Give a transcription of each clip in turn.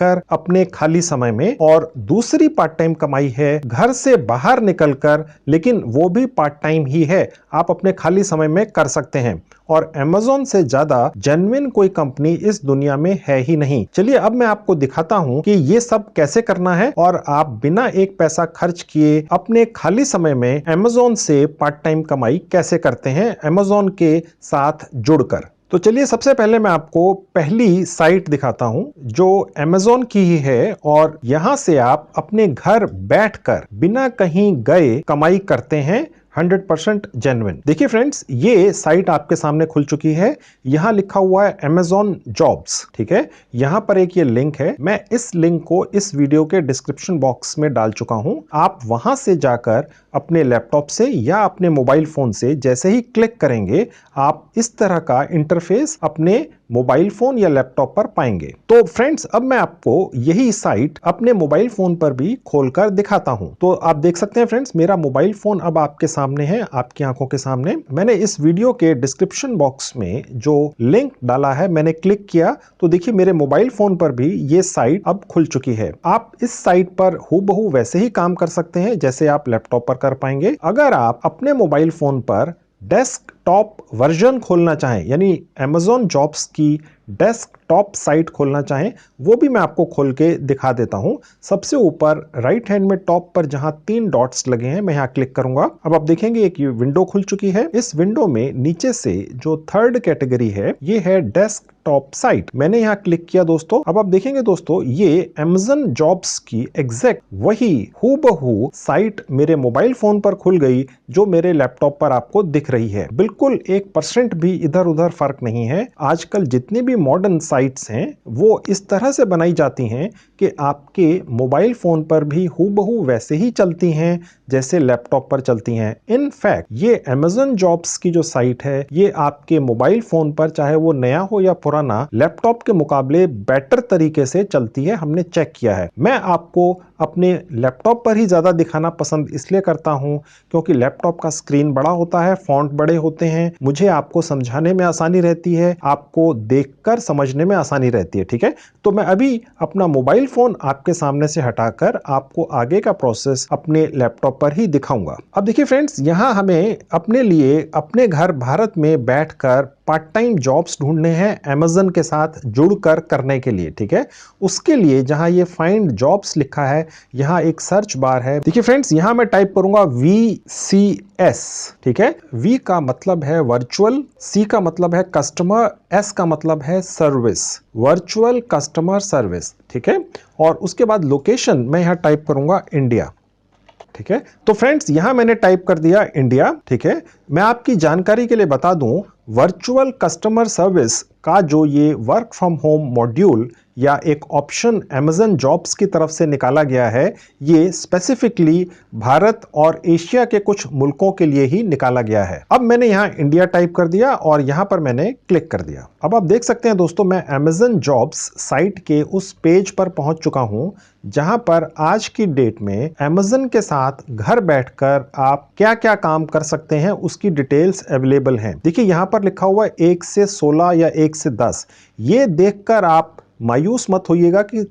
बैठकर अपने खाली समय में, और दूसरी पार्ट टाइम कमाई है घर से बाहर निकलकर, लेकिन वो भी पार्ट टाइम ही है, आप अपने खाली समय में कर सकते हैं। और Amazon से ज्यादा जेन्युइन कोई कंपनी इस दुनिया में है ही नहीं। चलिए अब मैं आपको दिखाता हूं कि ये सब कैसे करना है और आप बिना एक पैसा खर्च किए अपने खाली समय में Amazon से पार्ट टाइम कमाई कैसे करते हैं Amazon के साथ जुड़कर। तो चलिए सबसे पहले मैं आपको पहली साइट दिखाता हूं जो Amazon की ही है, और यहां से आप अपने घर बैठकर बिना कहीं गए कमाई करते हैं 100% जेन्युइन। देखिए फ्रेंड्स, ये साइट आपके सामने खुल चुकी है। यहां लिखा हुआ है Amazon जॉब्स, ठीक है। यहां पर एक ये लिंक है, मैं इस लिंक को इस वीडियो के डिस्क्रिप्शन बॉक्स में डाल चुका हूं। आप वहां से जाकर अपने लैपटॉप से या अपने मोबाइल फोन से जैसे ही क्लिक करेंगे, आप इस तरह का इंटरफेस अपने मोबाइल फोन या लैपटॉप पर पाएंगे। तो फ्रेंड्स, अब मैं आपको यही साइट अपने मोबाइल फोन पर भी खोलकर दिखाता हूं। तो आप देख सकते हैं फ्रेंड्स, मेरा मोबाइल फोन अब आपके सामने है, आपकी आंखों के सामने। मैंने इस वीडियो के डिस्क्रिप्शन बॉक्स में जो लिंक डाला है, मैंने क्लिक किया तो देखिए मेरे मोबाइल फोन पर भी ये साइट अब खुल चुकी है। आप इस साइट पर हूबहू वैसे ही काम कर सकते हैं जैसे आप लैपटॉप पर कर पाएंगे। अगर आप अपने मोबाइल फोन पर डेस्कटॉप वर्जन खोलना चाहें, यानी Amazon जॉब्स की डेस्कटॉप साइट खोलना चाहें, वो भी मैं आपको खोल के दिखा देता हूं। सबसे ऊपर राइट हैंड में टॉप पर जहां 3 डॉट्स लगे हैं, मैं यहां क्लिक करूंगा। अब आप देखेंगे एक विंडो खुल चुकी है। इस विंडो में नीचे से जो थर्ड कैटेगरी है, ये है डेस्कटॉप साइट। मैंने यहां क्लिक किया दोस्तों। अब आप देखेंगे दोस्तों, ये Amazon जॉब्स की एग्जैक्ट वही हूबहू साइट मेरे मोबाइल फोन पर खुल गई जो मेरे लैपटॉप पर आपको दिख रही है। बिल्कुल 1% भी इधर उधर फर्क नहीं है। आजकल जितनी भी मॉडर्न साइट्स हैं वो इस तरह से बनाई जाती हैं कि आपके मोबाइल फोन पर भी हूबहू वैसे ही चलती हैं जैसे लैपटॉप पर चलती हैं। इनफैक्ट ये Amazon जॉब्स की जो साइट है, ये आपके मोबाइल फोन पर चाहे वो नया हो या पुराना, लैपटॉप के मुकाबले बेटर तरीके से चलती है। हमने चेक किया है। मैं आपको अपने लैपटॉप पर ही ज्यादा दिखाना पसंद इसलिए करता हूं क्योंकि लैपटॉप का स्क्रीन बड़ा होता है, फॉन्ट बड़े होते हैं, मुझे आपको समझाने में आसानी रहती है, आपको देखकर समझने में आसानी रहती है, ठीक है। तो मैं अभी अपना मोबाइल फोन आपके सामने से हटाकर आपको आगे का प्रोसेस अपने लैपटॉप पर ही दिखाऊंगा। अब देखिए फ्रेंड्स, यहां हमें अपने लिए अपने घर भारत में बैठकर पार्ट टाइम जॉब्स ढूंढने हैं Amazon के साथ जुड़कर करने के लिए, ठीक है। उसके लिए जहां ये फाइंड जॉब्स लिखा है, यहां एक सर्च बार है। देखिए फ्रेंड्स, यहां मैं टाइप करूंगा VCS, ठीक है। V का मतलब है वर्चुअल, C का मतलब है कस्टमर, S का मतलब है सर्विस, वर्चुअल कस्टमर सर्विस, ठीक है। और उसके बाद लोकेशन मैं यहां टाइप करूंगा इंडिया, ठीक है। तो फ्रेंड्स, यहां मैंने टाइप कर दिया इंडिया, ठीक है। मैं आपकी जानकारी के लिए बता दूं, वर्चुअल कस्टमर सर्विस का जो ये वर्क फ्रॉम होम मॉड्यूल या एक ऑप्शन Amazon जॉब्स की तरफ से निकाला गया है, ये स्पेसिफिकली भारत और एशिया के कुछ मुल्कों के लिए ही निकाला गया है। अब मैंने यहां इंडिया टाइप कर दिया और यहां पर मैंने क्लिक कर दिया। अब आप देख सकते हैं दोस्तों, मैं Amazon जॉब्स साइट के उस पेज पर पहुंच चुका हूं जहां पर आज की डेट में Amazon के साथ घर बैठकर आप क्या क्या काम कर सकते हैं उसकी डिटेल्स अवेलेबल हैं। देखिए यहां पर लिखा हुआ है 1 से 16 या 1 से 10। ये देखकर आप मायूस मत होइएगा कि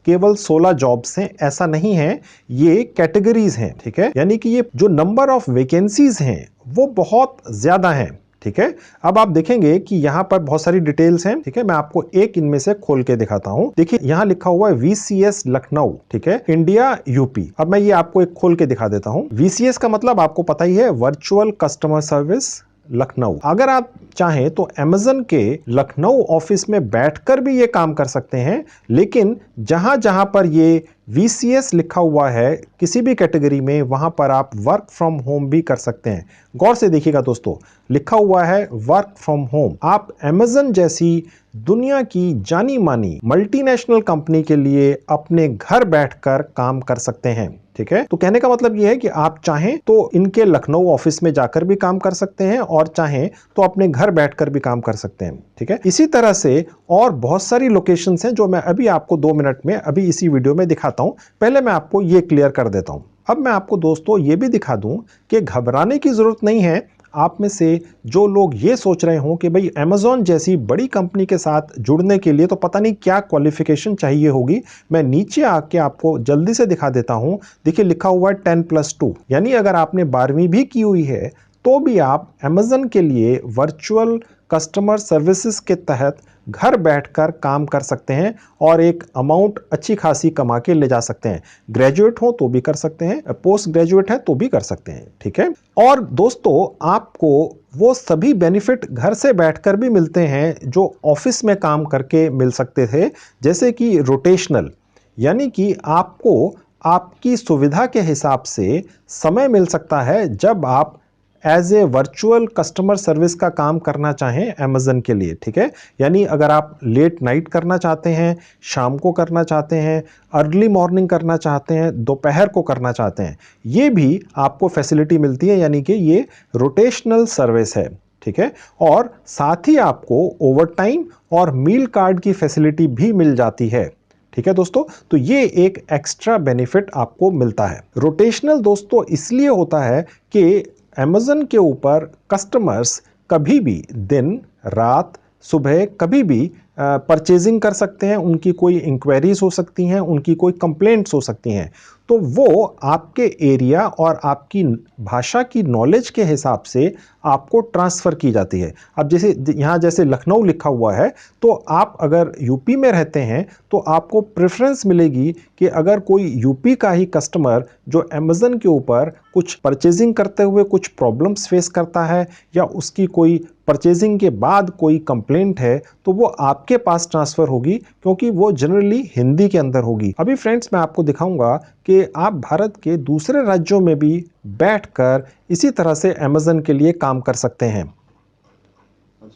केवल 16 जॉब्स हैं, ऐसा नहीं है, ये कैटेगरीज हैं, ठीक है। यानी कि ये जो नंबर ऑफ वैकेंसीज हैं वो बहुत ज्यादा हैं, ठीक है। अब आप देखेंगे कि यहां पर बहुत सारी डिटेल्स हैं, ठीक है। मैं आपको एक इनमें से खोल के दिखाता हूं। देखिए यहां लिखा हुआ है VCS लखनऊ, ठीक है, इंडिया यूपी। अब मैं ये आपको एक खोल के दिखा देता हूं। VCS का मतलब आपको पता ही है, वर्चुअल कस्टमर सर्विस लखनऊ। अगर आप चाहें तो Amazon के लखनऊ ऑफिस में बैठकर भी ये काम कर सकते हैं, लेकिन जहां जहां पर ये VCS लिखा हुआ है किसी भी कैटेगरी में, वहां पर आप वर्क फ्रॉम होम भी कर सकते हैं। गौर से देखिएगा दोस्तों, लिखा हुआ है वर्क फ्रॉम होम। आप Amazon जैसी दुनिया की जानी मानी मल्टीनेशनल कंपनी के लिए अपने घर बैठकर काम कर सकते हैं, ठीक है। तो कहने का मतलब यह है कि आप चाहें तो इनके लखनऊ ऑफिस में जाकर भी काम कर सकते हैं और चाहें तो अपने घर बैठकर भी काम कर सकते हैं, ठीक है। इसी तरह से और बहुत सारी लोकेशंस हैं जो मैं अभी आपको 2 मिनट में अभी इसी वीडियो में दिखाता हूं। पहले मैं आपको ये क्लियर कर देता हूं। अब मैं आपको दोस्तों ये भी दिखा दूं कि घबराने की जरूरत नहीं है। आप में से जो लोग ये सोच रहे हों कि भाई Amazon जैसी बड़ी कंपनी के साथ जुड़ने के लिए तो पता नहीं क्या क्वालिफिकेशन चाहिए होगी, मैं नीचे आके आपको जल्दी से दिखा देता हूं। देखिए लिखा हुआ है 10+2, यानी अगर आपने 12वीं भी की हुई है तो भी आप Amazon के लिए वर्चुअल कस्टमर सर्विसेज के तहत घर बैठकर काम कर सकते हैं और एक अमाउंट अच्छी खासी कमा के ले जा सकते हैं। ग्रेजुएट हो तो भी कर सकते हैं, पोस्ट ग्रेजुएट है तो भी कर सकते हैं, ठीक है। और दोस्तों आपको वो सभी बेनिफिट घर से बैठकर भी मिलते हैं जो ऑफिस में काम करके मिल सकते थे, जैसे कि रोटेशनल, यानी कि आपको आपकी सुविधा के हिसाब से समय मिल सकता है जब आप as a virtual customer service का काम करना चाहें Amazon के लिए, ठीक है। यानी अगर आप लेट नाइट करना चाहते हैं, शाम को करना चाहते हैं, अर्ली मॉर्निंग करना चाहते हैं, दोपहर को करना चाहते हैं, ये भी आपको फैसिलिटी मिलती है, यानी कि ये रोटेशनल सर्विस है, ठीक है। और साथ ही आपको ओवरटाइम और मील कार्ड की फैसिलिटी भी मिल जाती है, ठीक है दोस्तों। तो ये एक एक्स्ट्रा बेनिफिट आपको मिलता है। रोटेशनल दोस्तों इसलिए होता है कि Amazon के ऊपर कस्टमर्स कभी भी दिन रात सुबह कभी भी परचेजिंग कर सकते हैं, उनकी कोई इंक्वायरीज हो सकती हैं, उनकी कोई कंप्लेंट्स हो सकती हैं, तो वो आपके एरिया और आपकी भाषा की नॉलेज के हिसाब से आपको ट्रांसफ़र की जाती है। अब जैसे यहाँ जैसे लखनऊ लिखा हुआ है, तो आप अगर यूपी में रहते हैं तो आपको प्रेफरेंस मिलेगी कि अगर कोई यूपी का ही कस्टमर जो Amazon के ऊपर कुछ परचेजिंग करते हुए कुछ प्रॉब्लम्स फेस करता है या उसकी कोई परचेजिंग के बाद कोई कंप्लेंट है, तो वो आपके पास ट्रांसफ़र होगी, क्योंकि वो जनरली हिंदी के अंदर होगी। अभी फ्रेंड्स मैं आपको दिखाऊंगा कि आप भारत के दूसरे राज्यों में भी बैठकर इसी तरह से Amazon के लिए काम कर सकते हैं।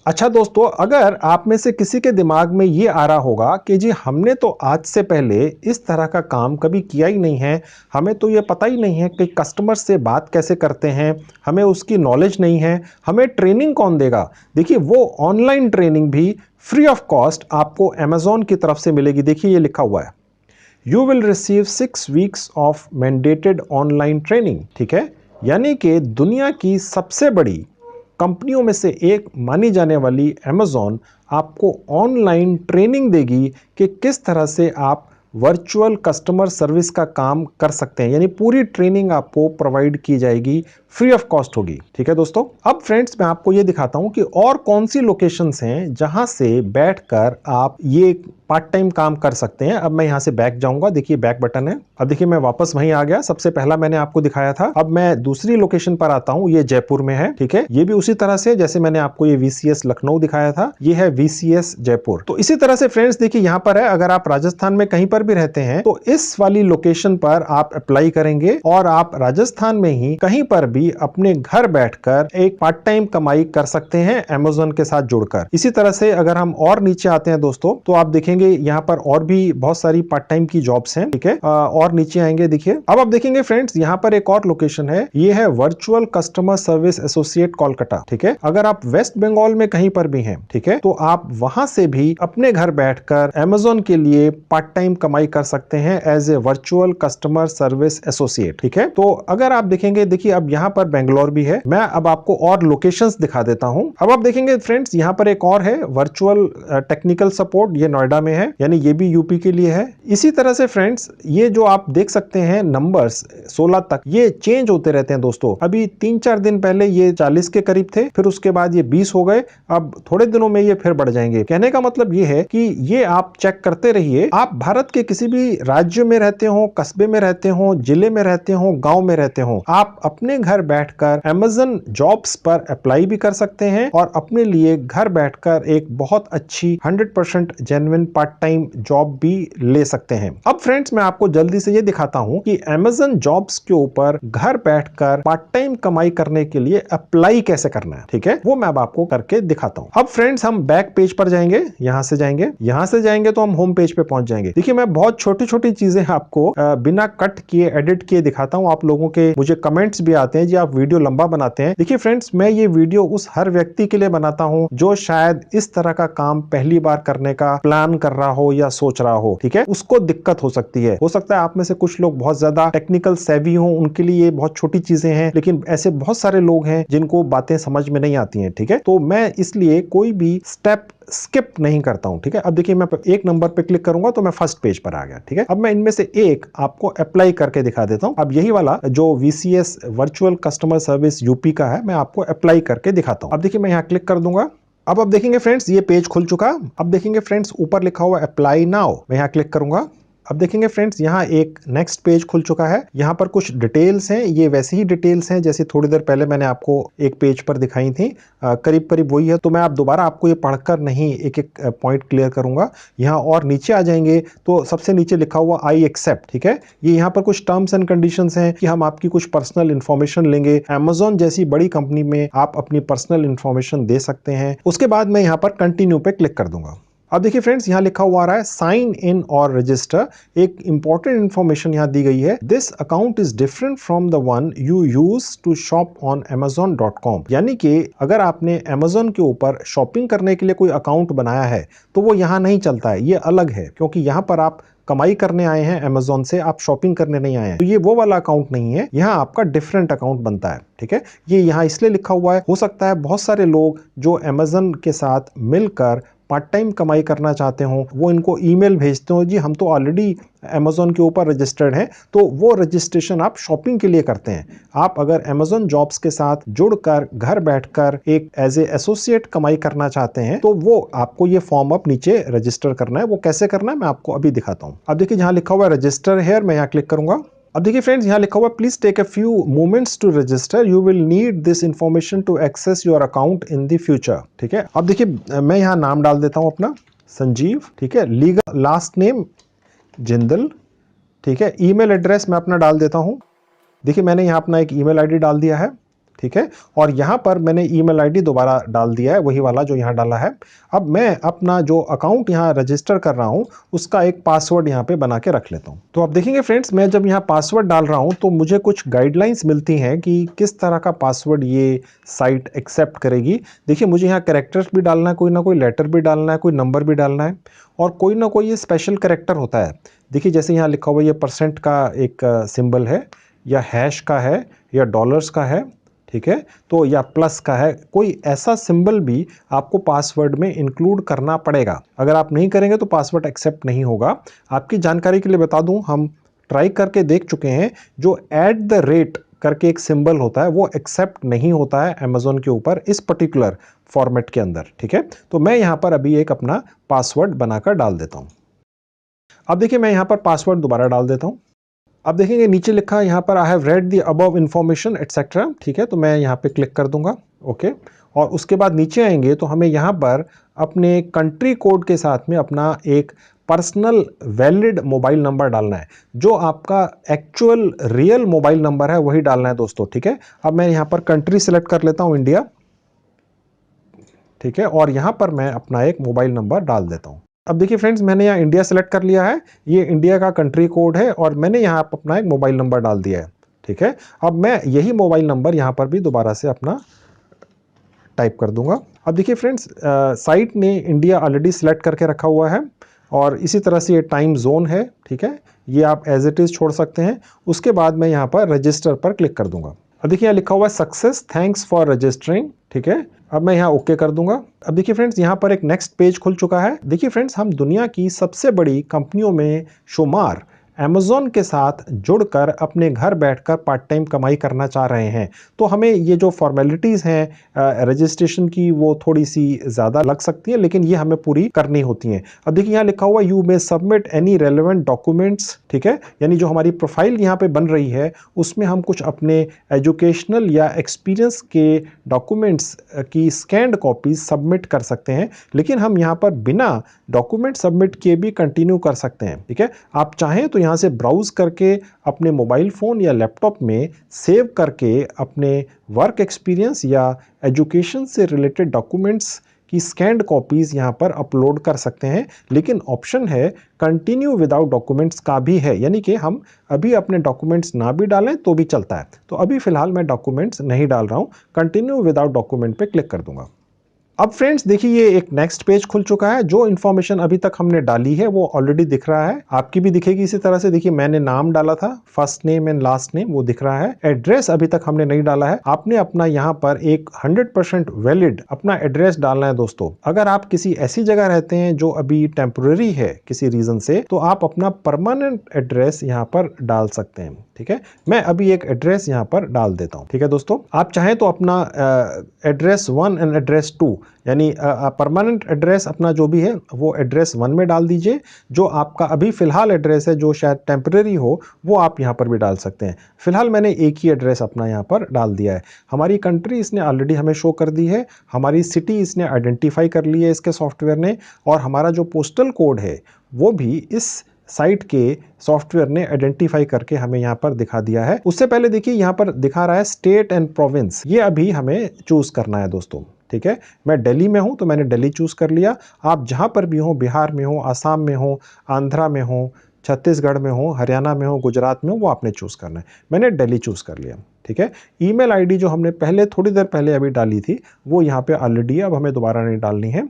अच्छा दोस्तों, अगर आप में से किसी के दिमाग में ये आ रहा होगा कि जी हमने तो आज से पहले इस तरह का काम कभी किया ही नहीं है, हमें तो ये पता ही नहीं है कि कस्टमर से बात कैसे करते हैं, हमें उसकी नॉलेज नहीं है, हमें ट्रेनिंग कौन देगा। देखिए वो ऑनलाइन ट्रेनिंग भी फ्री ऑफ कॉस्ट आपको Amazon की तरफ से मिलेगी। देखिए ये लिखा हुआ है, you will receive 6 weeks of mandated online training, ठीक है। यानी कि दुनिया की सबसे बड़ी कंपनियों में से एक मानी जाने वाली Amazon आपको ऑनलाइन ट्रेनिंग देगी कि किस तरह से आप वर्चुअल कस्टमर सर्विस का काम कर सकते हैं, यानी पूरी ट्रेनिंग आपको प्रोवाइड की जाएगी, फ्री ऑफ कॉस्ट होगी, ठीक है दोस्तों। अब फ्रेंड्स मैं आपको ये दिखाता हूं कि और कौन सी लोकेशंस हैं जहां से बैठकर आप ये पार्ट टाइम काम कर सकते हैं। अब मैं यहां से बैक जाऊंगा, देखिए बैक बटन है। अब देखिए मैं वापस वहीं आ गया, सबसे पहला मैंने आपको दिखाया था। अब मैं दूसरी लोकेशन पर आता हूं, ये जयपुर में है, ठीक है। ये भी उसी तरह से जैसे मैंने आपको ये VCS लखनऊ दिखाया था, ये है VCS जयपुर। तो इसी तरह से फ्रेंड्स देखिए यहां पर है, अगर आप राजस्थान में कहीं पर भी रहते हैं तो इस वाली लोकेशन पर आप अप्लाई करेंगे और आप राजस्थान में ही कहीं पर भी अपने घर बैठकर एक पार्ट टाइम कमाई कर सकते हैं Amazon के साथ जुड़कर। इसी तरह से अगर हम और नीचे आते हैं दोस्तों, तो आप देखेंगे यहाँ पर और भी बहुत सारी पार्ट टाइम की जॉब्स हैं, ठीक है। और नीचे आएंगे, देखिए अब आप देखेंगे फ्रेंड्स यहाँ पर एक और लोकेशन है, ये है virtual customer service associate Kolkata, ठीक है। अगर आप वेस्ट बंगाल में कहीं पर भी हैं, ठीक है, तो आप वहां से भी अपने घर बैठकर Amazon के लिए पार्ट टाइम कमाई कर सकते हैं as a virtual customer service associate, ठीक है। तो अगर आप देखेंगे, देखिए अब यहाँ पर बेंगलोर भी है। मैं अब आपको और लोकेशंस दिखा देता हूं। अब आप देखेंगे फ्रेंड्स यहाँ पर एक और है वर्चुअल टेक्निकल सपोर्ट, ये नोएडा में है, यानी ये भी यूपी के लिए है। इसी तरह से फ्रेंड्स ये जो आप देख सकते हैं नंबर्स 16 तक ये चेंज होते रहते हैं दोस्तों। अभी 3-4 दिन पहले ये 40 के करीब थे, फिर उसके बाद ये 20 हो गए, अब थोड़े दिनों में ये फिर बढ़ जाएंगे। कहने का मतलब ये है कि ये आप चेक करते रहिए, आप भारत के किसी भी राज्य में रहते हो, कस्बे में रहते हो, जिले में रहते हो, गांव में रहते हो, आप अपने घर बैठकर Amazon जॉब्स पर अप्लाई भी कर सकते हैं और अपने लिए घर बैठकर एक बहुत अच्छी 100% जेन्युइन पार्ट टाइम जॉब भी ले सकते हैं। अब फ्रेंड्स मैं आपको जल्दी से ये दिखाता हूं कि Amazon जॉब्स के ऊपर घर बैठकर पार्ट टाइम कमाई करने के लिए अप्लाई कैसे करना है, ठीक है, वो मैं अब आपको करके दिखाता हूं। अब फ्रेंड्स हम बैक पेज पर जाएंगे, यहां से जाएंगे तो हम होम पेज पे पहुंच जाएंगे। देखिए मैं बहुत छोटी छोटी चीजें आपको बिना कट किए एडिट किए दिखाता हूं। आप लोगों के मुझे कमेंट्स भी आते हैं जी आप वीडियो लंबा बनाते हैं। देखिए फ्रेंड्स मैं ये वीडियो उस हर व्यक्ति के लिए बनाता हूं जो शायद इस तरह का काम पहली बार करने का प्लान कर रहा हो या सोच रहा हो, ठीक है, उसको दिक्कत हो सकती है। हो सकता है आप में से कुछ लोग बहुत ज्यादा टेक्निकल सेवी हो, उनके लिए ये बहुत छोटी चीजें हैं, लेकिन ऐसे बहुत सारे लोग हैं जिनको बातें समझ में नहीं आती हैं, ठीक है। तो मैं इसलिए कोई भी स्टेप स्किप नहीं करता हूं, ठीक है। अब देखिए मैं एक नंबर पे क्लिक करूंगा तो मैं फर्स्ट पेज पर आ गया, ठीक है। अब मैं इनमें से एक आपको अप्लाई करके दिखा देता हूं। अब यही वाला जो VCS virtual customer service UP का है, मैं आपको अप्लाई करके दिखाता हूं। अब देखिए मैं यहां क्लिक कर दूंगा। अब देखेंगे फ्रेंड्स ये पेज खुल चुका। अब देखेंगे फ्रेंड्स ऊपर लिखा हुआ अप्लाई नाउ, मैं यहां क्लिक करूंगा। अब देखेंगे फ्रेंड्स यहाँ एक नेक्स्ट पेज खुल चुका है। यहाँ पर कुछ डिटेल्स हैं, ये वैसी ही डिटेल्स हैं जैसे थोड़ी देर पहले मैंने आपको एक पेज पर दिखाई थी, करीब करीब वही है। तो मैं आप दोबारा आपको ये पढ़कर नहीं एक एक पॉइंट क्लियर करूंगा। यहाँ और नीचे आ जाएंगे तो सबसे नीचे लिखा हुआ आई एक्सेप्ट, ठीक है। ये यहाँ पर कुछ टर्म्स एंड कंडीशंस हैं कि हम आपकी कुछ पर्सनल इंफॉर्मेशन लेंगे। अमेजॉन जैसी बड़ी कंपनी में आप अपनी पर्सनल इंफॉर्मेशन दे सकते हैं। उसके बाद मैं यहाँ पर कंटिन्यू पे क्लिक कर दूंगा। अब देखिए फ्रेंड्स यहाँ लिखा हुआ आ रहा है साइन इन और रजिस्टर। एक इंपॉर्टेंट इंफॉर्मेशन यहाँ दी गई है, this account is different from the one you use to shop on amazon.com। यानी कि अगर आपने Amazon के ऊपर शॉपिंग करने के लिए कोई अकाउंट बनाया है तो वो यहाँ नहीं चलता है, ये अलग है, क्योंकि यहाँ पर आप कमाई करने आए हैं Amazon से, आप शॉपिंग करने नहीं आए हैं। तो ये वो वाला अकाउंट नहीं है, यहाँ आपका डिफरेंट अकाउंट बनता है, ठीक है। ये यहाँ इसलिए लिखा हुआ है, हो सकता है बहुत सारे लोग जो Amazon के साथ मिलकर पार्ट टाइम कमाई करना चाहते हो, वो इनको ईमेल भेजते हो, जी हम तो ऑलरेडी Amazon के ऊपर रजिस्टर्ड हैं, तो वो रजिस्ट्रेशन आप शॉपिंग के लिए करते हैं। आप अगर Amazon जॉब्स के साथ जुड़कर घर बैठकर एक एज ए एसोसिएट कमाई करना चाहते हैं तो वो आपको ये फॉर्म अब नीचे रजिस्टर करना है। वो कैसे करना है मैं आपको अभी दिखाता हूँ। अब देखिए जहाँ लिखा हुआ है रजिस्टर हेयर, मैं यहाँ क्लिक करूंगा। अब देखिए फ्रेंड्स यहाँ लिखा हुआ please take a few moments to register, you will need this information to access your account in the future, ठीक है। अब देखिए मैं यहाँ नाम डाल देता हूँ अपना संजीव, ठीक है। लीगल लास्ट नेम जिंदल, ठीक है। ईमेल एड्रेस मैं अपना डाल देता हूँ। देखिए मैंने यहाँ अपना एक ईमेल आईडी डाल दिया है, ठीक है। और यहाँ पर मैंने ईमेल आईडी दोबारा डाल दिया है, वही वाला जो यहाँ डाला है। अब मैं अपना जो अकाउंट यहाँ रजिस्टर कर रहा हूँ उसका एक पासवर्ड यहाँ पे बना के रख लेता हूँ। तो अब देखेंगे फ्रेंड्स मैं जब यहाँ पासवर्ड डाल रहा हूँ तो मुझे कुछ गाइडलाइंस मिलती हैं कि किस तरह का पासवर्ड ये साइट एक्सेप्ट करेगी। देखिए मुझे यहाँ कैरेक्टर्स भी डालना है, कोई ना कोई लेटर भी डालना है, कोई नंबर भी डालना है, और कोई ना कोई ये स्पेशल कैरेक्टर होता है। देखिए जैसे यहाँ लिखा हुआ ये % का एक सिंबल है, या हैश का है, या डॉलर्स का है, ठीक है, तो या प्लस का है। कोई ऐसा सिंबल भी आपको पासवर्ड में इंक्लूड करना पड़ेगा। अगर आप नहीं करेंगे तो पासवर्ड एक्सेप्ट नहीं होगा। आपकी जानकारी के लिए बता दूं, हम ट्राई करके देख चुके हैं, जो @ करके एक सिंबल होता है वो एक्सेप्ट नहीं होता है Amazon के ऊपर इस पर्टिकुलर फॉर्मेट के अंदर, ठीक है। तो मैं यहाँ पर अभी एक अपना पासवर्ड बनाकर डाल देता हूँ। अब देखिए मैं यहाँ पर पासवर्ड दोबारा डाल देता हूँ। अब देखेंगे नीचे लिखा है यहाँ पर I have read the above information etcetera, ठीक है। तो मैं यहाँ पे क्लिक कर दूंगा, ओके। और उसके बाद नीचे आएंगे तो हमें यहाँ पर अपने कंट्री कोड के साथ में अपना एक पर्सनल वैलिड मोबाइल नंबर डालना है। जो आपका एक्चुअल रियल मोबाइल नंबर है वही डालना है दोस्तों, ठीक है। अब मैं यहाँ पर कंट्री सिलेक्ट कर लेता हूँ, इंडिया, ठीक है। और यहाँ पर मैं अपना एक मोबाइल नंबर डाल देता हूँ। अब देखिए फ्रेंड्स मैंने यहाँ इंडिया सेलेक्ट कर लिया है, ये इंडिया का कंट्री कोड है, और मैंने यहाँ अपना एक मोबाइल नंबर डाल दिया है, ठीक है। अब मैं यही मोबाइल नंबर यहाँ पर भी दोबारा से अपना टाइप कर दूंगा। अब देखिए फ्रेंड्स साइट ने इंडिया ऑलरेडी सेलेक्ट करके रखा हुआ है, और इसी तरह से ये टाइम जोन है, ठीक है। ये आप एज इट इज छोड़ सकते हैं। उसके बाद मैं यहाँ पर रजिस्टर पर क्लिक कर दूंगा। अब देखिए यहाँ लिखा हुआ है सक्सेस, थैंक्स फॉर रजिस्टरिंग, ठीक है। अब मैं यहाँ ओके कर दूंगा। अब देखिए फ्रेंड्स यहाँ पर एक नेक्स्ट पेज खुल चुका है। देखिए फ्रेंड्स हम दुनिया की सबसे बड़ी कंपनियों में शुमार Amazon के साथ जुड़कर अपने घर बैठकर पार्ट टाइम कमाई करना चाह रहे हैं। तो हमें ये जो फॉर्मेलिटीज़ हैं रजिस्ट्रेशन की वो थोड़ी सी ज़्यादा लग सकती है, लेकिन ये हमें पूरी करनी होती हैं। अब देखिए यहाँ लिखा हुआ you may submit any relevant documents, ठीक है। यानी जो हमारी प्रोफाइल यहाँ पे बन रही है उसमें हम कुछ अपने एजुकेशनल या एक्सपीरियंस के डॉक्यूमेंट्स की स्कैन्ड कॉपीज सबमिट कर सकते हैं, लेकिन हम यहाँ पर बिना डॉक्यूमेंट सबमिट किए भी कंटिन्यू कर सकते हैं, ठीक है। आप चाहें तो यहाँ से ब्राउज करके अपने मोबाइल फ़ोन या लैपटॉप में सेव करके अपने वर्क एक्सपीरियंस या एजुकेशन से रिलेटेड डॉक्यूमेंट्स की स्कैन्ड कॉपीज़ यहाँ पर अपलोड कर सकते हैं। लेकिन ऑप्शन है कंटिन्यू विदाउट डॉक्यूमेंट्स का भी है, यानी कि हम अभी अपने डॉक्यूमेंट्स ना भी डालें तो भी चलता है। तो अभी फ़िलहाल मैं डॉक्यूमेंट्स नहीं डाल रहा हूँ, कंटिन्यू विदाउट डॉक्यूमेंट पे क्लिक कर दूंगा। अब फ्रेंड्स देखिए ये एक नेक्स्ट पेज खुल चुका है। जो इन्फॉर्मेशन अभी तक हमने डाली है वो ऑलरेडी दिख रहा है, आपकी भी दिखेगी इसी तरह से। देखिए मैंने नाम डाला था, first name and last name, वो दिख रहा है। एड्रेस अभी तक हमने नहीं डाला है। आपने अपना यहाँ पर एक 100% वैलिड अपना एड्रेस डालना है दोस्तों। अगर आप किसी ऐसी जगह रहते हैं जो अभी टेम्पोररी है किसी रीजन से, तो आप अपना परमानेंट एड्रेस यहाँ पर डाल सकते हैं। ठीक है, मैं अभी एक एड्रेस यहाँ पर डाल देता हूँ। ठीक है दोस्तों, आप चाहें तो अपना एड्रेस 1 एंड एड्रेस 2 यानी परमानेंट एड्रेस अपना जो भी है वो एड्रेस 1 में डाल दीजिए। जो आपका अभी फिलहाल एड्रेस है जो शायद टेम्परेरी हो वो आप यहाँ पर भी डाल सकते हैं। फिलहाल मैंने एक ही एड्रेस अपना यहाँ पर डाल दिया है। हमारी कंट्री इसने ऑलरेडी हमें शो कर दी है, हमारी सिटी इसने आइडेंटिफाई कर ली है इसके सॉफ्टवेयर ने, और हमारा जो पोस्टल कोड है वो भी इस साइट के सॉफ्टवेयर ने आइडेंटिफाई करके हमें यहाँ पर दिखा दिया है। उससे पहले देखिए यहाँ पर दिखा रहा है स्टेट एंड प्रोविंस, ये अभी हमें चूज करना है दोस्तों। ठीक है, मैं दिल्ली में हूं तो मैंने दिल्ली चूज कर लिया। आप जहां पर भी हो, बिहार में हो, आसाम में हो, आंध्रा में हो, छत्तीसगढ़ में हो, हरियाणा में हो, गुजरात में हो, वो आपने चूज करना है। मैंने दिल्ली चूज कर लिया। ठीक है, ईमेल आईडी जो हमने पहले थोड़ी देर पहले अभी डाली थी वो यहाँ पे ऑलरेडी है, अब हमें दोबारा नहीं डालनी है।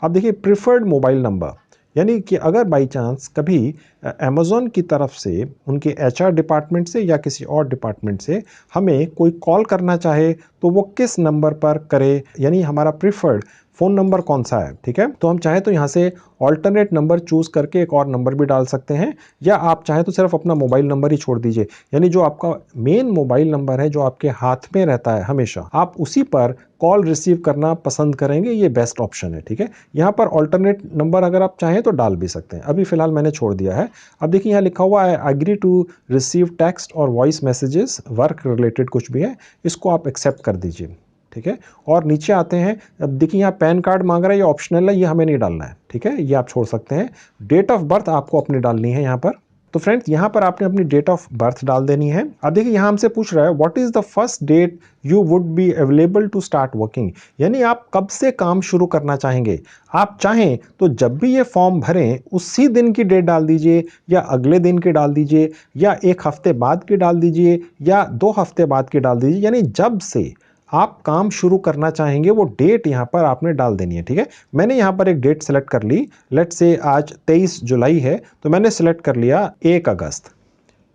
अब देखिए प्रिफर्ड मोबाइल नंबर, यानी कि अगर बाई चांस कभी अमेज़ॉन की तरफ से, उनके HR डिपार्टमेंट से या किसी और डिपार्टमेंट से हमें कोई कॉल करना चाहे तो वो किस नंबर पर करे, यानी हमारा प्रिफर्ड फ़ोन नंबर कौन सा है। ठीक है, तो हम चाहे तो यहाँ से ऑल्टरनेट नंबर चूज़ करके एक और नंबर भी डाल सकते हैं, या आप चाहे तो सिर्फ अपना मोबाइल नंबर ही छोड़ दीजिए, यानी जो आपका मेन मोबाइल नंबर है जो आपके हाथ में रहता है हमेशा, आप उसी पर कॉल रिसीव करना पसंद करेंगे, ये बेस्ट ऑप्शन है। ठीक है, यहाँ पर ऑल्टरनेट नंबर अगर आप चाहें तो डाल भी सकते हैं, अभी फिलहाल मैंने छोड़ दिया है। अब देखिए यहाँ लिखा हुआ है एग्री टू रिसीव टेक्स्ट और वॉइस मैसेजेस, वर्क रिलेटेड कुछ भी है, इसको आप एक्सेप्ट कर दीजिए। ठीक है, और नीचे आते हैं। अब देखिए यहाँ पैन कार्ड मांग रहा है, ये ऑप्शनल है, ये हमें नहीं डालना है। ठीक है, ये आप छोड़ सकते हैं। डेट ऑफ बर्थ आपको अपनी डालनी है यहाँ पर। तो फ्रेंड्स यहाँ पर आपने अपनी डेट ऑफ बर्थ डाल देनी है। अब देखिए यहाँ हमसे पूछ रहा है what is the first date you would be available to start working, यानी आप कब से काम शुरू करना चाहेंगे। आप चाहें तो जब भी ये फॉर्म भरें उसी दिन की डेट डाल दीजिए, या अगले दिन की डाल दीजिए, या 1 हफ्ते बाद की डाल दीजिए, या 2 हफ्ते बाद की डाल दीजिए, यानी जब से आप काम शुरू करना चाहेंगे वो डेट यहाँ पर आपने डाल देनी है। ठीक है, मैंने यहाँ पर एक डेट सेलेक्ट कर ली, लेट से आज 23 जुलाई है तो मैंने सेलेक्ट कर लिया 1 अगस्त।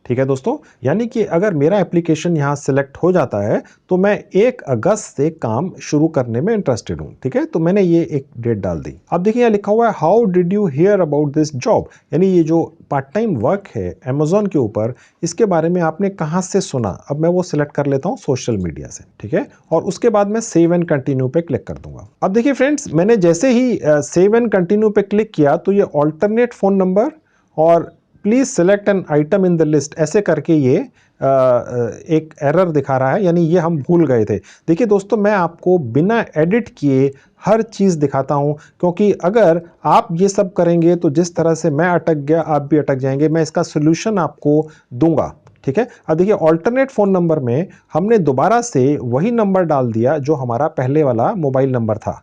ठीक है दोस्तों, यानी कि अगर मेरा एप्लीकेशन यहाँ सिलेक्ट हो जाता है तो मैं 1 अगस्त से काम शुरू करने में इंटरेस्टेड हूँ। ठीक है, तो मैंने ये एक डेट डाल दी। अब देखिए यहाँ लिखा हुआ है how did you here about this job, यानी ये जो पार्ट टाइम वर्क है अमेज़ॉन के ऊपर, इसके बारे में आपने कहाँ से सुना। अब मैं वो सिलेक्ट कर लेता हूँ सोशल मीडिया से। ठीक है, और उसके बाद मैं सेव एंड कंटिन्यू पे क्लिक कर दूंगा। अब देखिए फ्रेंड्स, मैंने जैसे ही सेव एंड कंटिन्यू पे क्लिक किया तो ये ऑल्टरनेट फोन नंबर और please select an item in the list ऐसे करके ये एक एरर दिखा रहा है, यानी ये हम भूल गए थे। देखिए दोस्तों, मैं आपको बिना एडिट किए हर चीज़ दिखाता हूं, क्योंकि अगर आप ये सब करेंगे तो जिस तरह से मैं अटक गया आप भी अटक जाएंगे। मैं इसका सोल्यूशन आपको दूंगा। ठीक है, अब देखिए ऑल्टरनेट फ़ोन नंबर में हमने दोबारा से वही नंबर डाल दिया जो हमारा पहले वाला मोबाइल नंबर था।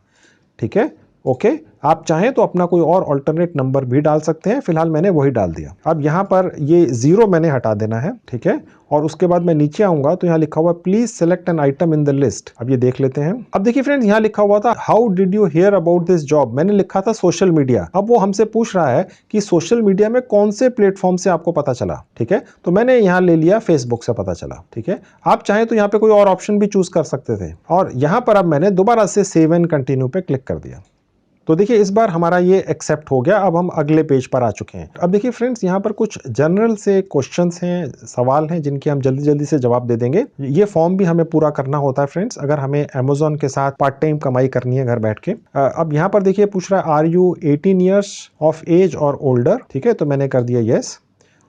ठीक है, ओके, आप चाहें तो अपना कोई और ऑल्टरनेट नंबर भी डाल सकते हैं, फिलहाल मैंने वही डाल दिया। अब यहाँ पर ये 0 मैंने हटा देना है। ठीक है, और उसके बाद मैं नीचे आऊंगा तो यहाँ लिखा हुआ please select an item in the list. अब ये देख लेते हैं। अब देखिए फ्रेंड्स, यहाँ लिखा हुआ था how did you here about this job, मैंने लिखा था सोशल मीडिया। अब वो हमसे पूछ रहा है कि सोशल मीडिया में कौन से प्लेटफॉर्म से आपको पता चला। ठीक है, तो मैंने यहाँ ले लिया फेसबुक से पता चला। ठीक है, आप चाहें तो यहाँ पे कोई और ऑप्शन भी चूज कर सकते थे, और यहाँ पर अब मैंने दोबारा से सेव एंड कंटिन्यू पे क्लिक कर दिया। तो देखिए इस बार हमारा ये एक्सेप्ट हो गया। अब हम अगले पेज पर आ चुके हैं। अब देखिए फ्रेंड्स, यहाँ पर कुछ जनरल से क्वेश्चंस हैं, सवाल हैं, जिनके हम जल्दी जल्दी से जवाब दे देंगे। ये फॉर्म भी हमें पूरा करना होता है फ्रेंड्स, अगर हमें अमेज़ॉन के साथ पार्ट टाइम कमाई करनी है घर बैठ के। अब यहाँ पर देखिए पूछ रहा है are you 18 years of age और ओल्डर। ठीक है, तो मैंने कर दिया yes.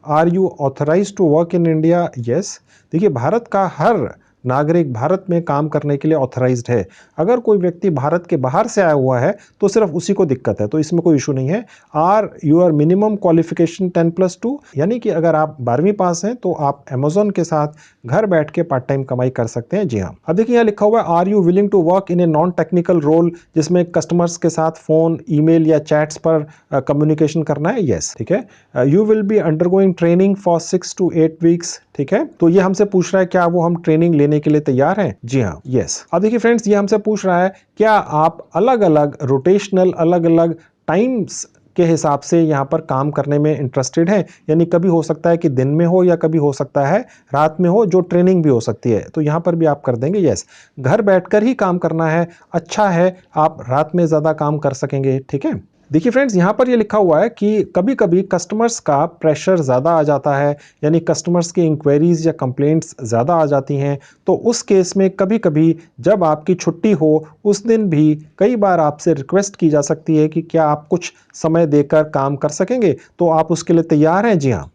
Are you authorised to work in India, yes. देखिए भारत का हर नागरिक भारत में काम करने के लिए ऑथराइज्ड है। अगर कोई व्यक्ति भारत के बाहर से आया हुआ है तो सिर्फ उसी को दिक्कत है, तो इसमें कोई इशू नहीं है। आर योर मिनिमम क्वालिफिकेशन 10+2, यानी कि अगर आप 12वीं पास हैं तो आप अमेज़ॉन के साथ घर बैठ के पार्ट टाइम कमाई कर सकते हैं। जी हाँ। अब देखिए यहाँ लिखा हुआ है are you willing to work in a non technical role, जिसमें कस्टमर्स के साथ फोन, ईमेल या चैट्स पर कम्युनिकेशन करना है, येस। ठीक है, you will be undergoing training for 6 to 8 weeks. ठीक है, तो ये हमसे पूछ रहा है क्या वो हम ट्रेनिंग लेने के लिए तैयार हैं? जी हाँ, यस। अब देखिए फ्रेंड्स, ये हमसे पूछ रहा है क्या आप अलग अलग रोटेशनल, अलग अलग टाइम्स के हिसाब से यहाँ पर काम करने में इंटरेस्टेड है। यानी कभी हो सकता है कि दिन में हो या कभी हो सकता है रात में हो, जो ट्रेनिंग भी हो सकती है। तो यहाँ पर भी आप कर देंगे यस। घर बैठकर ही काम करना है, अच्छा है, आप रात में ज़्यादा काम कर सकेंगे। ठीक है। देखिए फ्रेंड्स, यहाँ पर ये लिखा हुआ है कि कभी कभी कस्टमर्स का प्रेशर ज़्यादा आ जाता है, यानी कस्टमर्स की इंक्वायरीज या कंप्लेंट्स ज़्यादा आ जाती हैं। तो उस केस में कभी कभी जब आपकी छुट्टी हो उस दिन भी कई बार आपसे रिक्वेस्ट की जा सकती है कि क्या आप कुछ समय देकर काम कर सकेंगे। तो आप उसके लिए तैयार हैं? जी हाँ।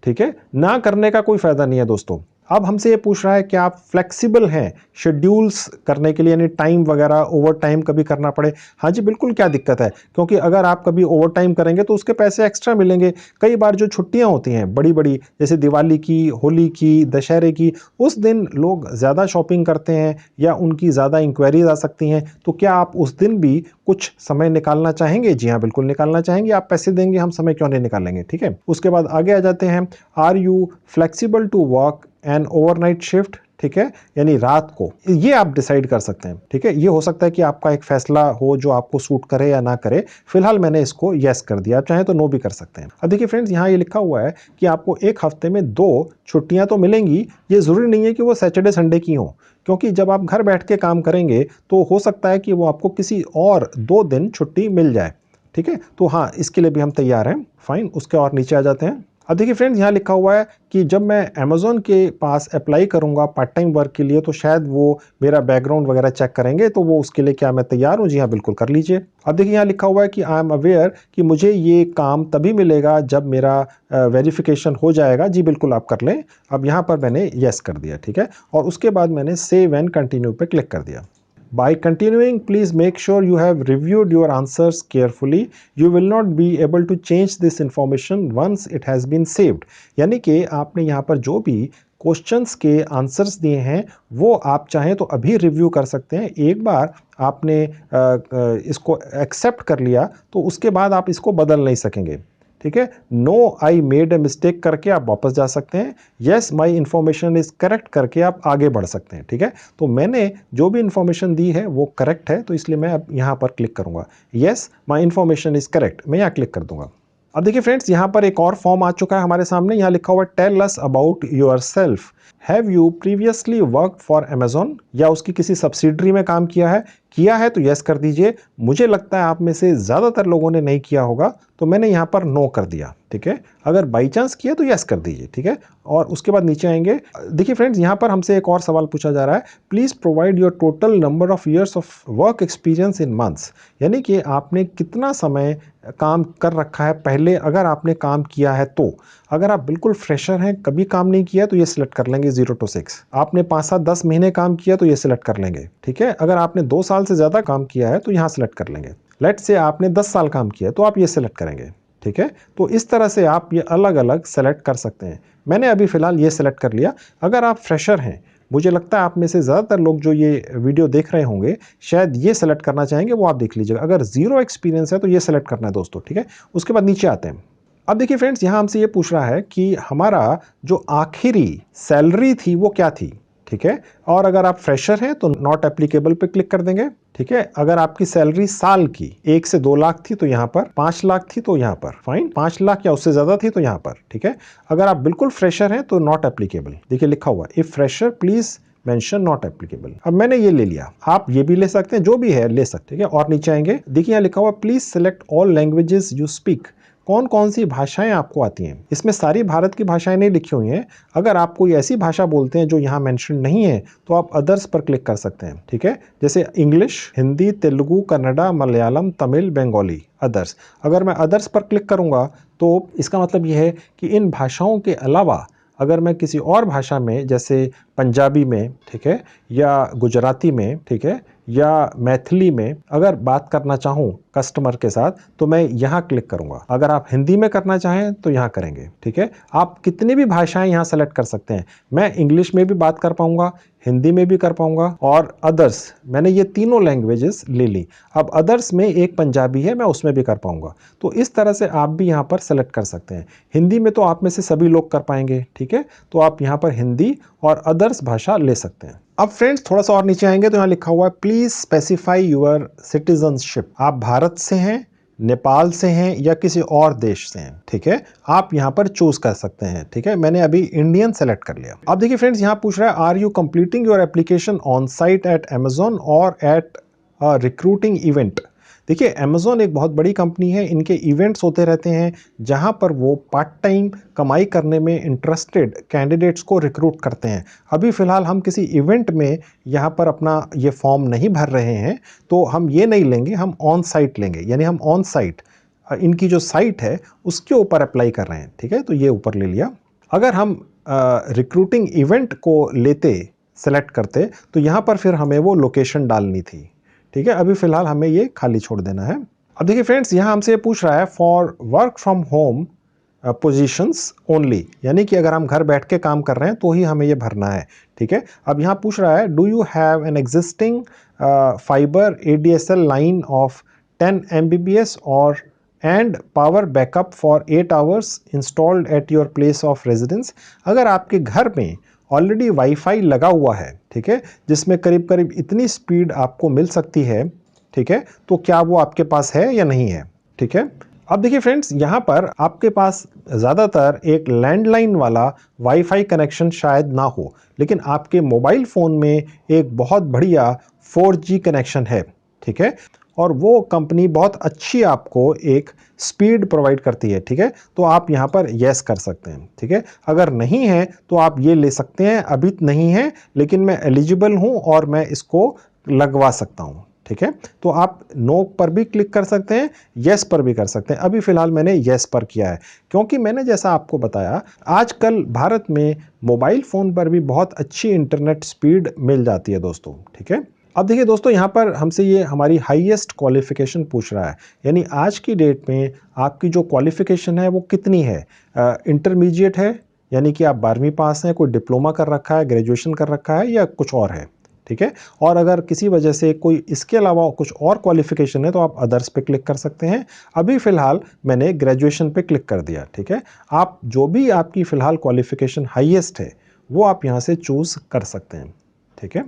ठीक है, ना करने का कोई फायदा नहीं है दोस्तों। अब हमसे ये पूछ रहा है कि आप फ्लेक्सिबल हैं शेड्यूल्स करने के लिए, यानी टाइम वगैरह ओवर टाइम कभी करना पड़े। हाँ जी बिल्कुल, क्या दिक्कत है, क्योंकि अगर आप कभी ओवर टाइम करेंगे तो उसके पैसे एक्स्ट्रा मिलेंगे। कई बार जो छुट्टियां होती हैं बड़ी बड़ी, जैसे दिवाली की, होली की, दशहरे की, उस दिन लोग ज़्यादा शॉपिंग करते हैं या उनकी ज़्यादा इंक्वायरीज आ सकती हैं। तो क्या आप उस दिन भी कुछ समय निकालना चाहेंगे? जी हाँ बिल्कुल निकालना चाहेंगे। आप पैसे देंगे, हम समय क्यों नहीं निकालेंगे। ठीक है। उसके बाद आगे आ जाते हैं, are you flexible to work an overnight shift. ठीक है, यानी रात को, ये आप डिसाइड कर सकते हैं। ठीक है, ये हो सकता है कि आपका एक फैसला हो जो आपको सूट करे या ना करे। फिलहाल मैंने इसको यस कर दिया, आप चाहें तो नो भी कर सकते हैं। अब देखिए फ्रेंड्स, यहाँ ये लिखा हुआ है कि आपको एक हफ्ते में 2 छुट्टियां तो मिलेंगी। ये जरूरी नहीं है कि वो सैटरडे संडे की हो, क्योंकि जब आप घर बैठ के काम करेंगे तो हो सकता है कि वो आपको किसी और 2 दिन छुट्टी मिल जाए। ठीक है, तो हाँ, इसके लिए भी हम तैयार हैं। फाइन। उसके और नीचे आ जाते हैं। अब देखिए फ्रेंड्स, यहाँ लिखा हुआ है कि जब मैं अमेज़ॉन के पास अप्लाई करूंगा पार्ट टाइम वर्क के लिए तो शायद वो मेरा बैकग्राउंड वगैरह चेक करेंगे। तो वो उसके लिए क्या मैं तैयार हूँ? जी हाँ बिल्कुल, कर लीजिए। अब देखिए यहाँ लिखा हुआ है कि आई एम अवेयर कि मुझे ये काम तभी मिलेगा जब मेरा वेरिफिकेशन हो जाएगा। जी बिल्कुल, आप कर लें। अब यहाँ पर मैंने येस कर दिया। ठीक है, और उसके बाद मैंने सेव एंड कंटिन्यू पे क्लिक कर दिया। By continuing, please make sure you have reviewed your answers carefully. You will not be able to change this information once it has been saved. यानी कि आपने यहाँ पर जो भी क्वेश्चंस के आंसर्स दिए हैं वो आप चाहें तो अभी रिव्यू कर सकते हैं। एक बार आपने इसको एक्सेप्ट कर लिया तो उसके बाद आप इसको बदल नहीं सकेंगे। ठीक है, no I made a mistake करके आप वापस जा सकते हैं। Yes my information is correct करके आप आगे बढ़ सकते हैं। ठीक है, तो मैंने जो भी इन्फॉर्मेशन दी है वो करेक्ट है, तो इसलिए मैं अब यहाँ पर क्लिक करूंगा। Yes my information is correct, मैं यहाँ क्लिक कर दूंगा। अब देखिए फ्रेंड्स, यहाँ पर एक और फॉर्म आ चुका है हमारे सामने। यहाँ लिखा हुआ है tell us about yourself. Have you previously work for Amazon? या उसकी किसी सब्सिडरी में काम किया है तो यस कर दीजिए। मुझे लगता है आप में से ज़्यादातर लोगों ने नहीं किया होगा, तो मैंने यहाँ पर नो कर दिया। ठीक है, अगर बाई चांस किया तो यस कर दीजिए। ठीक है, और उसके बाद नीचे आएंगे। देखिए फ्रेंड्स, यहाँ पर हमसे एक और सवाल पूछा जा रहा है, please provide your total number of years of work experience in months. यानी कि आपने कितना समय काम कर रखा है पहले, अगर आपने काम किया है तो। अगर आप बिल्कुल फ्रेशर हैं, कभी काम नहीं किया, तो ये सिलेक्ट कर लेंगे 0 to 6। आपने 5-7-10 महीने काम किया तो ये सिलेक्ट कर लेंगे। ठीक है, अगर आपने 2 साल से ज़्यादा काम किया है तो यहाँ सिलेक्ट कर लेंगे। लेट्स से आपने 10 साल काम किया तो आप ये सिलेक्ट करेंगे। ठीक है, तो इस तरह से आप ये अलग अलग सेलेक्ट कर सकते हैं। मैंने अभी फ़िलहाल ये सिलेक्ट कर लिया। अगर आप फ्रेशर हैं, मुझे लगता है आप में से ज़्यादातर लोग जो ये वीडियो देख रहे होंगे शायद ये सेलेक्ट करना चाहेंगे, वो आप देख लीजिएगा। अगर 0 एक्सपीरियंस है तो ये सेलेक्ट करना है दोस्तों। ठीक है, उसके बाद नीचे आते हैं। अब देखिए फ्रेंड्स, यहाँ हमसे ये पूछ रहा है कि हमारा जो आखिरी सैलरी थी वो क्या थी। ठीक है, और अगर आप फ्रेशर हैं तो नॉट एप्लीकेबल पे क्लिक कर देंगे। ठीक है, अगर आपकी सैलरी साल की 1 से 2 लाख थी तो यहाँ पर, 5 लाख थी तो यहाँ पर, फाइन, 5 लाख या उससे ज्यादा थी तो यहाँ पर। ठीक है, अगर आप बिल्कुल फ्रेशर हैं तो नॉट एप्लीकेबल। देखिए लिखा हुआ if fresher please mention not applicable. अब मैंने ये ले लिया, आप ये भी ले सकते हैं, जो भी है ले सकते हैं। और नीचे आएंगे, देखिए यहाँ लिखा हुआ please select all languages you speak. कौन कौन सी भाषाएं आपको आती हैं। इसमें सारी भारत की भाषाएं नहीं लिखी हुई हैं। अगर आप कोई ऐसी भाषा बोलते हैं जो यहाँ मेंशन नहीं है तो आप अदर्स पर क्लिक कर सकते हैं। ठीक है, जैसे इंग्लिश, हिंदी, तेलुगु, कन्नड़ा, मलयालम, तमिल, बंगाली, अदर्स। अगर मैं अदर्स पर क्लिक करूंगा तो इसका मतलब यह है कि इन भाषाओं के अलावा अगर मैं किसी और भाषा में, जैसे पंजाबी में, ठीक है, या गुजराती में, ठीक है, या मैथिली में अगर बात करना चाहूँ कस्टमर के साथ तो मैं यहाँ क्लिक करूँगा। अगर आप हिंदी में करना चाहें तो यहाँ करेंगे। ठीक है, आप कितनी भी भाषाएं यहाँ सेलेक्ट कर सकते हैं। मैं इंग्लिश में भी बात कर पाऊंगा, हिंदी में भी कर पाऊंगा और अदर्स, मैंने ये तीनों लैंग्वेजेस ले ली। अब अदर्स में एक पंजाबी है, मैं उसमें भी कर पाऊंगा। तो इस तरह से आप भी यहाँ पर सेलेक्ट कर सकते हैं। हिंदी में तो आप में से सभी लोग कर पाएंगे। ठीक है, तो आप यहाँ पर हिंदी और अदर्स अदर्स भाषा ले सकते हैं। अब फ्रेंड्स थोड़ा सा और नीचे आएंगे तो यहाँ लिखा हुआ है प्लीज स्पेसिफाई योर सिटीजनशिप। आप भारत से हैं, नेपाल से हैं या किसी और देश से हैं, ठीक है, आप यहाँ पर चूज कर सकते हैं। ठीक है, मैंने अभी इंडियन सेलेक्ट कर लिया। अब देखिए फ्रेंड्स यहाँ पूछ रहा है are you completing your application on site at Amazon और एट रिक्रूटिंग इवेंट। देखिए अमेजोन एक बहुत बड़ी कंपनी है, इनके इवेंट्स होते रहते हैं जहां पर वो पार्ट टाइम कमाई करने में इंटरेस्टेड कैंडिडेट्स को रिक्रूट करते हैं। अभी फ़िलहाल हम किसी इवेंट में यहाँ पर अपना ये फॉर्म नहीं भर रहे हैं, तो हम ये नहीं लेंगे, हम ऑन साइट लेंगे, यानी हम ऑन साइट इनकी जो साइट है उसके ऊपर अप्लाई कर रहे हैं। ठीक है, तो ये ऊपर ले लिया। अगर हम रिक्रूटिंग इवेंट को लेते, सेलेक्ट करते, तो यहाँ पर फिर हमें वो लोकेशन डालनी थी। ठीक है, अभी फिलहाल हमें ये खाली छोड़ देना है। अब देखिए फ्रेंड्स यहाँ हमसे पूछ रहा है for work from home positions only, यानी कि अगर हम घर बैठ के काम कर रहे हैं तो ही हमें ये भरना है। ठीक है, अब यहाँ पूछ रहा है do you have an existing fibre ADSL line of 10 Mbps और and power backup for 8 hours installed at your place of residence. अगर आपके घर में ऑलरेडी वाईफाई लगा हुआ है, ठीक है, जिसमें करीब करीब इतनी स्पीड आपको मिल सकती है, ठीक है, तो क्या वो आपके पास है या नहीं है। ठीक है, अब देखिए फ्रेंड्स यहाँ पर आपके पास ज़्यादातर एक लैंडलाइन वाला वाईफाई कनेक्शन शायद ना हो, लेकिन आपके मोबाइल फ़ोन में एक बहुत बढ़िया 4G कनेक्शन है। ठीक है, और वो कंपनी बहुत अच्छी आपको एक स्पीड प्रोवाइड करती है। ठीक है, तो आप यहाँ पर यस कर सकते हैं। ठीक है, अगर नहीं है तो आप ये ले सकते हैं, अभी नहीं है लेकिन मैं एलिजिबल हूँ और मैं इसको लगवा सकता हूँ। ठीक है, तो आप नो पर भी क्लिक कर सकते हैं, यस पर भी कर सकते हैं। अभी फिलहाल मैंने यस पर किया है, क्योंकि मैंने जैसा आपको बताया आजकल भारत में मोबाइल फ़ोन पर भी बहुत अच्छी इंटरनेट स्पीड मिल जाती है दोस्तों। ठीक है, अब देखिए दोस्तों यहाँ पर हमसे ये हमारी हाईएस्ट क्वालिफिकेशन पूछ रहा है, यानी आज की डेट में आपकी जो क्वालिफिकेशन है वो कितनी है। इंटरमीडिएट है, यानी कि आप 12वीं पास हैं, कोई डिप्लोमा कर रखा है, ग्रेजुएशन कर रखा है या कुछ और है। ठीक है, और अगर किसी वजह से कोई इसके अलावा कुछ और क्वालिफिकेशन है तो आप अदर्स पे क्लिक कर सकते हैं। अभी फ़िलहाल मैंने ग्रेजुएशन पे क्लिक कर दिया। ठीक है, आप जो भी आपकी फ़िलहाल क्वालिफिकेशन हाईएस्ट है वो आप यहाँ से चूज़ कर सकते हैं। ठीक है,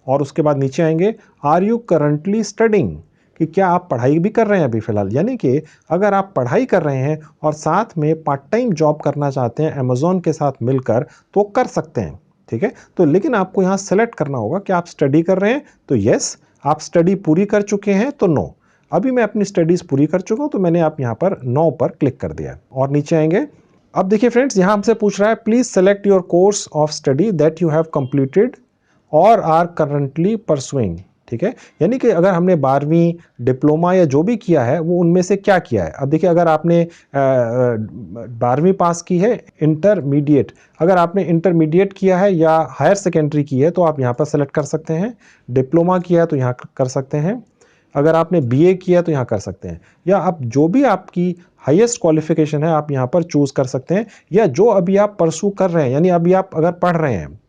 और उसके बाद नीचे आएंगे आर यू करंटली स्टडिंग, कि क्या आप पढ़ाई भी कर रहे हैं अभी फ़िलहाल, यानी कि अगर आप पढ़ाई कर रहे हैं और साथ में पार्ट टाइम जॉब करना चाहते हैं अमेज़ॉन के साथ मिलकर तो कर सकते हैं। ठीक है, तो लेकिन आपको यहाँ सेलेक्ट करना होगा कि आप स्टडी कर रहे हैं तो यस, आप स्टडी पूरी कर चुके हैं तो नो। अभी मैं अपनी स्टडीज़ पूरी कर चुका हूँ तो मैंने आप यहाँ पर नो पर क्लिक कर दिया और नीचे आएंगे। अब देखिए फ्रेंड्स यहाँ हमसे पूछ रहा है please select your course of study that you have completed और आर करंटली परसुइंग। ठीक है, यानी कि अगर हमने 12वीं डिप्लोमा या जो भी किया है वो उनमें से क्या किया है। अब देखिए अगर आपने 12वीं पास की है, इंटरमीडिएट, अगर आपने इंटरमीडिएट किया है या हायर सेकेंडरी की है तो आप यहाँ पर सेलेक्ट कर सकते हैं। डिप्लोमा किया है तो यहाँ कर सकते हैं। अगर आपने BA किया तो यहाँ कर सकते हैं, या आप जो भी आपकी हाईएस्ट क्वालिफिकेशन है आप यहाँ पर चूज़ कर सकते हैं, या जो अभी आप परसू कर रहे हैं, यानी अभी आप अगर पढ़ रहे हैं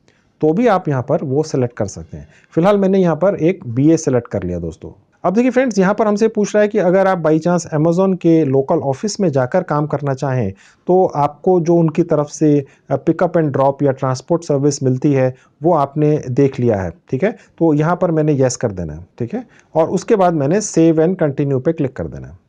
तो भी आप यहाँ पर वो सेलेक्ट कर सकते हैं। फिलहाल मैंने यहाँ पर एक BA सेलेक्ट कर लिया दोस्तों। अब देखिए फ्रेंड्स यहाँ पर हमसे पूछ रहा है कि अगर आप बाई चांस अमेज़ॉन के लोकल ऑफिस में जाकर काम करना चाहें तो आपको जो उनकी तरफ से पिकअप एंड ड्रॉप या ट्रांसपोर्ट सर्विस मिलती है वो आपने देख लिया है। ठीक है, तो यहाँ पर मैंने येस कर देना है। ठीक है, और उसके बाद मैंने सेव एंड कंटिन्यू पे क्लिक कर देना है।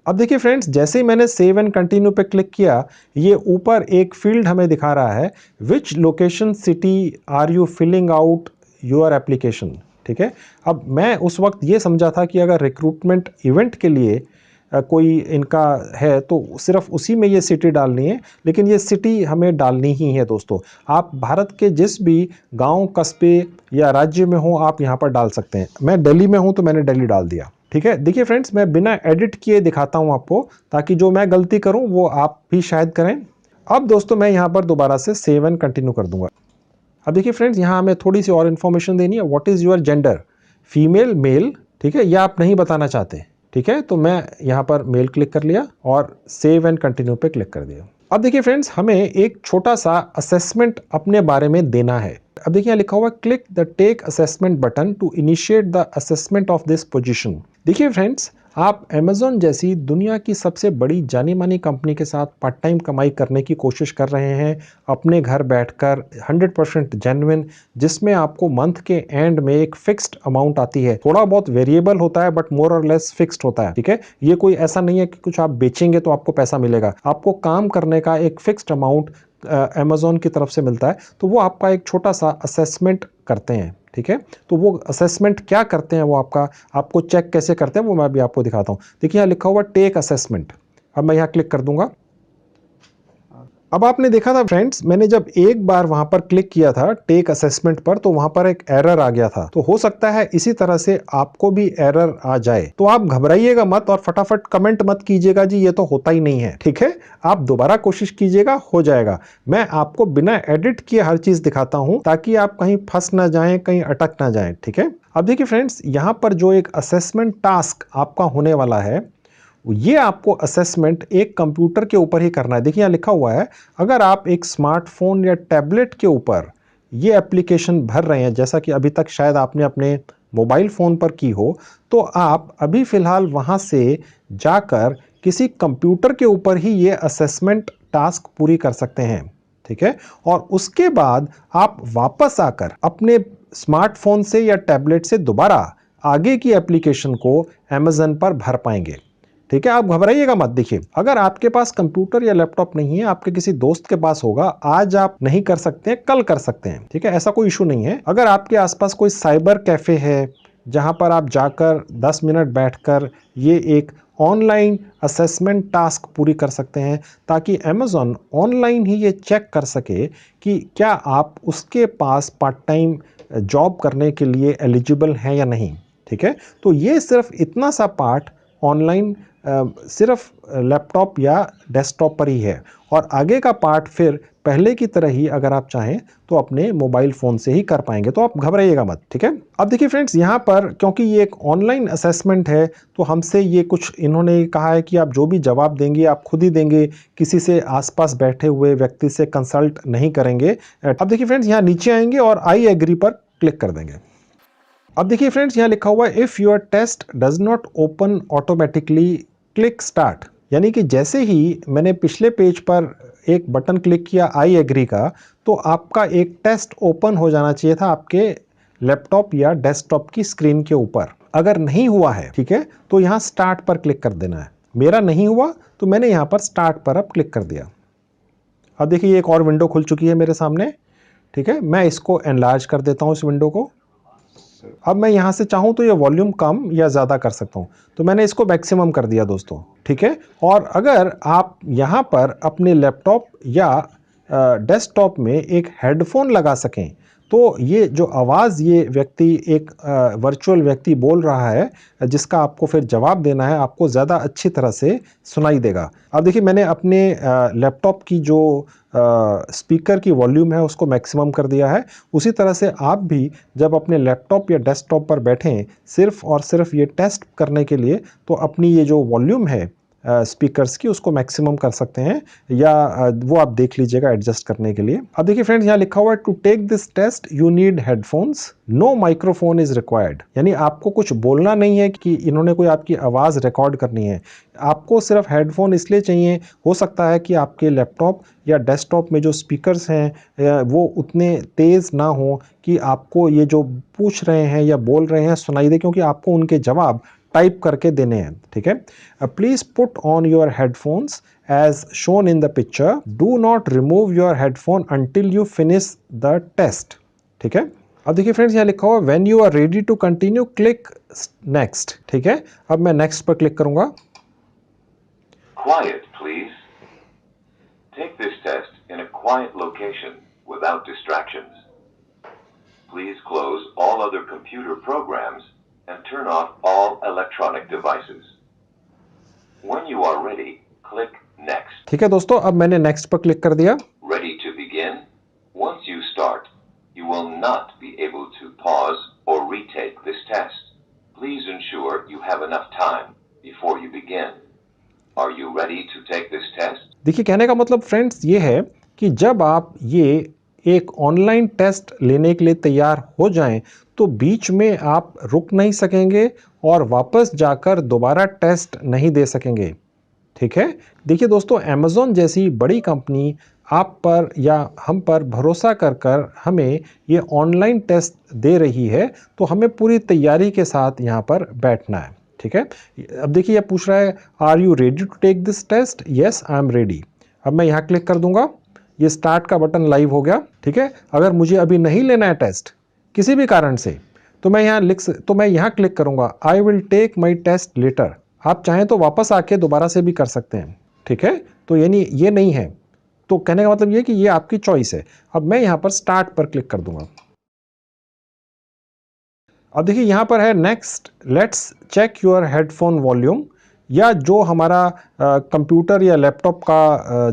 अब देखिए फ्रेंड्स जैसे ही मैंने सेव एंड कंटिन्यू पे क्लिक किया, ये ऊपर एक फील्ड हमें दिखा रहा है which location city are you filling out your application. ठीक है, अब मैं उस वक्त ये समझा था कि अगर रिक्रूटमेंट इवेंट के लिए कोई इनका है तो सिर्फ उसी में ये सिटी डालनी है, लेकिन ये सिटी हमें डालनी ही है दोस्तों। आप भारत के जिस भी गांव, कस्बे या राज्य में हो आप यहाँ पर डाल सकते हैं। मैं दिल्ली में हूँ तो मैंने दिल्ली डाल दिया। ठीक है, देखिए फ्रेंड्स मैं बिना एडिट किए दिखाता हूँ आपको, ताकि जो मैं गलती करूँ वो आप भी शायद करें। अब दोस्तों मैं यहाँ पर दोबारा से सेव एंड कंटिन्यू कर दूंगा। अब देखिए फ्रेंड्स यहाँ हमें थोड़ी सी और इन्फॉर्मेशन देनी है। What is your gender, female, male. ठीक है, या आप नहीं बताना चाहते। ठीक है, तो मैं यहाँ पर मेल क्लिक कर लिया और सेव एंड कंटिन्यू पे क्लिक कर दिया। अब देखिए फ्रेंड्स हमें एक छोटा सा असेसमेंट अपने बारे में देना है। अब देखिए यहाँ लिखा हुआ click the take assessment button to initiate the assessment of this position. देखिए फ्रेंड्स आप Amazon जैसी दुनिया की सबसे बड़ी जानी मानी कंपनी के साथ पार्ट टाइम कमाई करने की कोशिश कर रहे हैं अपने घर बैठकर 100% जेन्युइन, जिसमें आपको मंथ के एंड में एक फिक्स्ड अमाउंट आती है। थोड़ा बहुत वेरिएबल होता है बट मोर और लेस फिक्स्ड होता है। ठीक है, ये कोई ऐसा नहीं है कि कुछ आप बेचेंगे तो आपको पैसा मिलेगा। आपको काम करने का एक फिक्स्ड अमाउंट Amazon की तरफ से मिलता है, तो वो आपका एक छोटा सा असेसमेंट करते हैं। ठीक है, तो वो असेसमेंट क्या करते हैं, वो आपको चेक कैसे करते हैं वो मैं भी आपको दिखाता हूं। देखिए यहाँ लिखा हुआ टेक असेसमेंट। अब मैं यहाँ क्लिक कर दूंगा। अब आपने देखा था फ्रेंड्स, मैंने जब एक बार वहां पर क्लिक किया था टेक असेसमेंट पर, तो वहां पर एक एरर आ गया था। तो हो सकता है इसी तरह से आपको भी एरर आ जाए, तो आप घबराइएगा मत और फटाफट कमेंट मत कीजिएगा जी ये तो होता ही नहीं है। ठीक है, आप दोबारा कोशिश कीजिएगा, हो जाएगा। मैं आपको बिना एडिट किए हर चीज दिखाता हूं ताकि आप कहीं फंस ना जाएं, कहीं अटक ना जाएं। ठीक है, अब देखिए फ्रेंड्स, यहां पर जो एक असेसमेंट टास्क आपका होने वाला है, ये आपको असेसमेंट एक कंप्यूटर के ऊपर ही करना है। देखिए यहाँ लिखा हुआ है, अगर आप एक स्मार्टफोन या टैबलेट के ऊपर ये एप्लीकेशन भर रहे हैं, जैसा कि अभी तक शायद आपने अपने मोबाइल फोन पर की हो, तो आप अभी फिलहाल वहां से जाकर किसी कंप्यूटर के ऊपर ही ये असेसमेंट टास्क पूरी कर सकते हैं। ठीक है, और उसके बाद आप वापस आकर अपने स्मार्टफोन से या टैबलेट से दोबारा आगे की एप्लीकेशन को Amazon पर भर पाएंगे। ठीक है, आप घबराइएगा मत। देखिए, अगर आपके पास कंप्यूटर या लैपटॉप नहीं है, आपके किसी दोस्त के पास होगा, आज आप नहीं कर सकते हैं, कल कर सकते हैं। ठीक है, ऐसा कोई इशू नहीं है। अगर आपके आसपास कोई साइबर कैफे है जहां पर आप जाकर 10 मिनट बैठकर ये एक ऑनलाइन असेसमेंट टास्क पूरी कर सकते हैं, ताकि Amazon ऑनलाइन ही ये चेक कर सके कि क्या आप उसके पास पार्ट टाइम जॉब करने के लिए एलिजिबल हैं या नहीं। ठीक है, तो ये सिर्फ इतना सा पार्ट ऑनलाइन सिर्फ लैपटॉप या डेस्कटॉप पर ही है, और आगे का पार्ट फिर पहले की तरह ही अगर आप चाहें तो अपने मोबाइल फ़ोन से ही कर पाएंगे, तो आप घबराइएगा मत। ठीक है, अब देखिए फ्रेंड्स, यहाँ पर क्योंकि ये एक ऑनलाइन असेसमेंट है, तो हमसे ये कुछ इन्होंने कहा है कि आप जो भी जवाब देंगे आप खुद ही देंगे, किसी से आसपास बैठे हुए व्यक्ति से कंसल्ट नहीं करेंगे। अब देखिए फ्रेंड्स, यहाँ नीचे आएंगे और आई एग्री पर क्लिक कर देंगे। अब देखिए फ्रेंड्स, यहाँ लिखा हुआ है if your test does not open automatically click start. यानी कि जैसे ही मैंने पिछले पेज पर एक बटन क्लिक किया आई एग्री का, तो आपका एक टेस्ट ओपन हो जाना चाहिए था आपके लैपटॉप या डेस्कटॉप की स्क्रीन के ऊपर। अगर नहीं हुआ है, ठीक है, तो यहाँ स्टार्ट पर क्लिक कर देना है। मेरा नहीं हुआ तो मैंने यहाँ पर स्टार्ट पर अब क्लिक कर दिया। अब देखिए एक और विंडो खुल चुकी है मेरे सामने। ठीक है, मैं इसको एनलार्ज कर देता हूँ इस विंडो को। अब मैं यहाँ से चाहूँ तो ये वॉल्यूम कम या ज़्यादा कर सकता हूँ, तो मैंने इसको मैक्सिमम कर दिया दोस्तों। ठीक है, और अगर आप यहाँ पर अपने लैपटॉप या डेस्कटॉप में एक हेडफोन लगा सकें, तो ये जो आवाज़ ये व्यक्ति एक वर्चुअल व्यक्ति बोल रहा है, जिसका आपको फिर जवाब देना है, आपको ज़्यादा अच्छी तरह से सुनाई देगा। अब देखिए मैंने अपने लैपटॉप की जो स्पीकर की वॉल्यूम है उसको मैक्सिमम कर दिया है। उसी तरह से आप भी जब अपने लैपटॉप या डेस्कटॉप पर बैठें सिर्फ और सिर्फ ये टेस्ट करने के लिए, तो अपनी ये जो वॉल्यूम है स्पीकर्स की उसको मैक्सिमम कर सकते हैं, या वो आप देख लीजिएगा एडजस्ट करने के लिए। अब देखिए फ्रेंड्स, यहाँ लिखा हुआ है to take this test you need headphones, no microphone is required. यानी आपको कुछ बोलना नहीं है कि इन्होंने कोई आपकी आवाज़ रिकॉर्ड करनी है, आपको सिर्फ हेडफोन इसलिए चाहिए, हो सकता है कि आपके लैपटॉप या डेस्कटॉप में जो स्पीकर्स हैं वो उतने तेज़ ना हो कि आपको ये जो पूछ रहे हैं या बोल रहे हैं सुनाई दे, क्योंकि आपको उनके जवाब टाइप करके देने हैं। ठीक है, please put on your headphones as shown in the picture, do not remove your headphone until you finish the test. ठीक है, अब देखिए फ्रेंड्स, यहाँ लिखा हुआ when you are ready to continue click next. ठीक है, अब मैं नेक्स्ट पर क्लिक करूंगा। Quiet, please. Take this test in a quiet location without distractions. Please close all other computer programs and turn off all electronic devices. When you are ready, click next. ठीक है दोस्तों, अब मैंने next पर click कर दिया। Ready to begin? Once you start, you will not be able to pause or retake this test. Please ensure you have enough time before you begin. Are you ready to take this test? देखिए कहने का मतलब friends ये है कि जब आप ये एक ऑनलाइन टेस्ट लेने के लिए तैयार हो जाएं, तो बीच में आप रुक नहीं सकेंगे और वापस जाकर दोबारा टेस्ट नहीं दे सकेंगे। ठीक है, देखिए दोस्तों, अमेज़ॉन जैसी बड़ी कंपनी आप पर या हम पर भरोसा कर कर हमें ये ऑनलाइन टेस्ट दे रही है, तो हमें पूरी तैयारी के साथ यहाँ पर बैठना है। ठीक है, अब देखिए ये पूछ रहा है are you ready to take this test? Yes, I am ready. अब मैं यहाँ क्लिक कर दूंगा, ये स्टार्ट का बटन लाइव हो गया। ठीक है, अगर मुझे अभी नहीं लेना है टेस्ट किसी भी कारण से, तो मैं यहाँ क्लिक करूंगा I will take my test later. आप चाहें तो वापस आके दोबारा से भी कर सकते हैं। ठीक है, तो यानी ये नहीं है, तो कहने का मतलब ये कि ये आपकी चॉइस है। अब मैं यहाँ पर स्टार्ट पर क्लिक कर दूंगा। अब देखिए यहाँ पर है next let's check your headphone volume, या जो हमारा कंप्यूटर या लैपटॉप का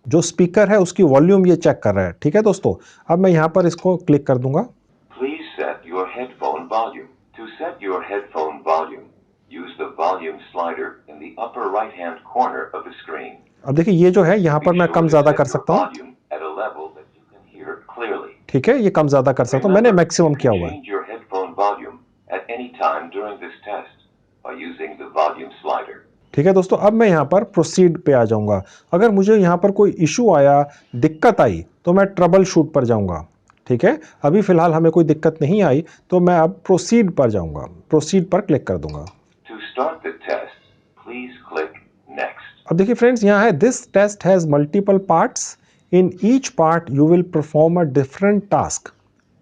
जो स्पीकर है उसकी वॉल्यूम ये चेक कर रहा है। ठीक है दोस्तों, अब मैं यहाँ पर इसको क्लिक कर दूंगा। Please set your headphone volume. To set your headphone volume, use the volume slider in the upper right-hand corner of the screen. अब देखिए ये जो है यहाँ पर मैं कम ज़्यादा कर सकता हूँ। Volume at a level that you can hear clearly. ठीक है, ये कम ज़्यादा कर सकता हूँ, मैंने मैक्सिमम किया हुआ है। Change your headphone volume at any time during this test by using the volume slider. ठीक है दोस्तों, अब मैं यहाँ पर प्रोसीड पे आ जाऊँगा। अगर मुझे यहाँ पर कोई इशू आया, दिक्कत आई, तो मैं ट्रबल शूट पर जाऊँगा। ठीक है, अभी फिलहाल हमें कोई दिक्कत नहीं आई, तो मैं अब प्रोसीड पर जाऊँगा, प्रोसीड पर क्लिक कर दूँगा। To start the test, please click next. अब देखिए फ्रेंड्स, यहाँ है this test has multiple parts, in each part you will perform a different task.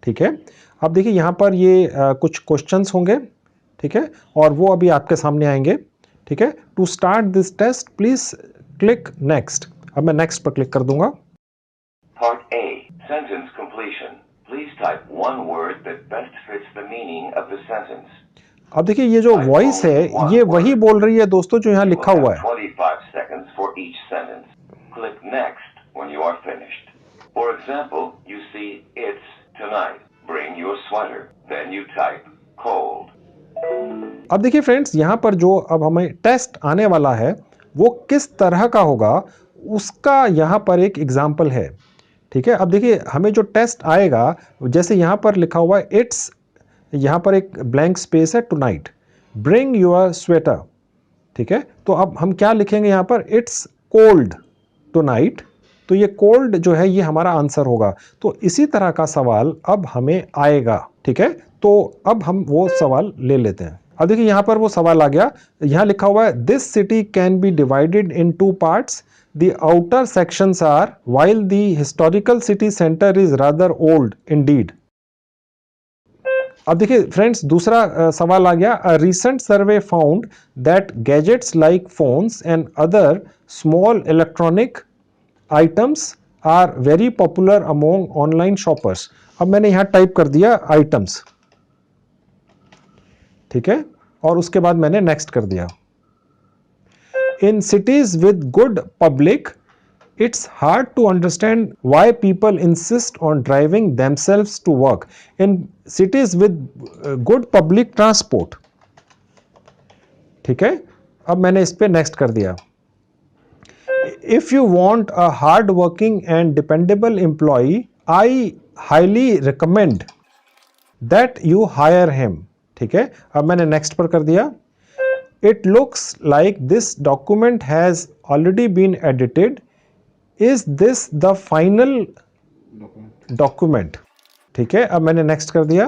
ठीक है, अब देखिए यहाँ पर ये कुछ क्वेश्चंस होंगे। ठीक है, और वो अभी आपके सामने आएंगे। ठीक है, to start this test please click next. अब मैं नेक्स्ट पर क्लिक कर दूंगा। Part A, sentence completion. Please type one word that best fits the meaning of the sentence. अब देखिए ये जो वॉइस है ये वही बोल रही है दोस्तों जो यहाँ लिखा हुआ है। 25 seconds for each sentence. Click next when you are finished. For example, you see it's tonight. Bring your sweater. Then you type cold. अब देखिए फ्रेंड्स, यहाँ पर जो अब हमें टेस्ट आने वाला है वो किस तरह का होगा उसका यहाँ पर एक एग्जाम्पल है। ठीक है, अब देखिए हमें जो टेस्ट आएगा, जैसे यहाँ पर लिखा हुआ है इट्स, यहाँ पर एक ब्लैंक स्पेस है, टुनाइट ब्रिंग योर स्वेटर। ठीक है, तो अब हम क्या लिखेंगे यहाँ पर, इट्स कोल्ड टुनाइट, तो ये कोल्ड जो है ये हमारा आंसर होगा। तो इसी तरह का सवाल अब हमें आएगा। ठीक है, तो अब हम वो सवाल ले लेते हैं। अब देखिए यहाँ पर वो सवाल आ गया, यहाँ लिखा हुआ है this city can be divided in 2 parts, the outer sections are while the historical city centre is rather old indeed. अब देखिए फ्रेंड्स, दूसरा सवाल आ गया, a recent survey found that gadgets like phones and other small electronic items are very popular among online shoppers. अब मैंने यहाँ type कर दिया आइटम्स। ठीक है, और उसके बाद मैंने नेक्स्ट कर दिया। In cities with good public it's hard to understand why people insist on driving themselves to work. In cities with good public transport. ठीक है, अब मैंने इस पे नेक्स्ट कर दिया। If you want a hard working and dependable employ I highly recommend that you hire him. ठीक है, अब मैंने नेक्स्ट पर कर दिया। It looks like this document has already been edited, is this the final document. ठीक है, अब मैंने नेक्स्ट कर दिया।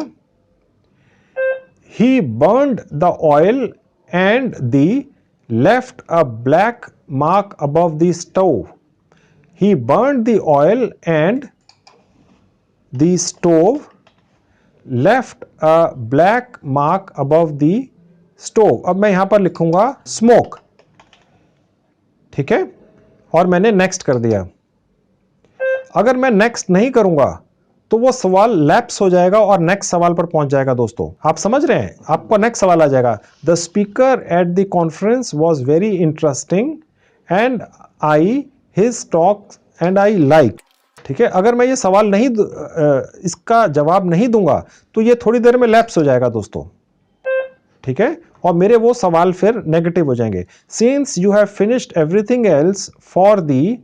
He burned the oil and the left a black mark above the stove. He burned the oil and the stove left a black mark above the stove. अब मैं यहां पर लिखूंगा smoke. ठीक है, और मैंने next कर दिया। अगर मैं next नहीं करूंगा तो वो सवाल लैप्स हो जाएगा और नेक्स्ट सवाल पर पहुंच जाएगा। दोस्तों आप समझ रहे हैं, आपको नेक्स्ट सवाल आ जाएगा, the speaker at the conference was very interesting and I his talk and I like. ठीक है, अगर मैं ये सवाल नहीं इसका जवाब नहीं दूंगा तो ये थोड़ी देर में लैप्स हो जाएगा दोस्तों। ठीक है, और मेरे वो सवाल फिर नेगेटिव हो जाएंगे। Since you have finished everything else for the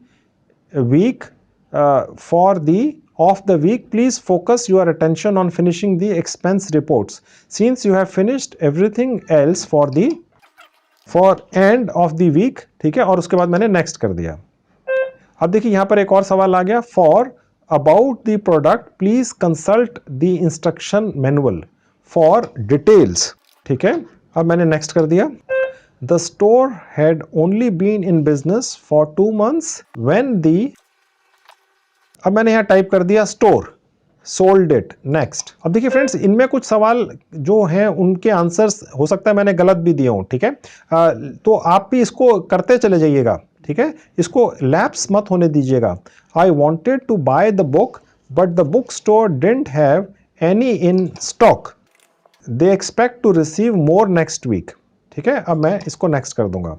week for the of the week, please focus your attention on finishing the expense reports since you have finished everything else for end of the week। ठीक है, और उसके बाद मैंने next कर दिया। अब देखिए यहां पर एक और सवाल आ गया, for about the product please consult the instruction manual for details. ठीक है, अब मैंने नेक्स्ट कर दिया। The store had only been in business for 2 months when the, अब मैंने यहाँ टाइप कर दिया स्टोर, सोल्ड इट, नेक्स्ट। अब देखिए फ्रेंड्स, इनमें कुछ सवाल जो हैं उनके आंसर्स हो सकता है मैंने गलत भी दिए हों। ठीक है, तो आप भी इसको करते चले जाइएगा। ठीक है, इसको लैप्स मत होने दीजिएगा। I wanted to buy the book but the book store didn't have any in stock, they expect to receive more next week. ठीक है, अब मैं इसको नेक्स्ट कर दूंगा।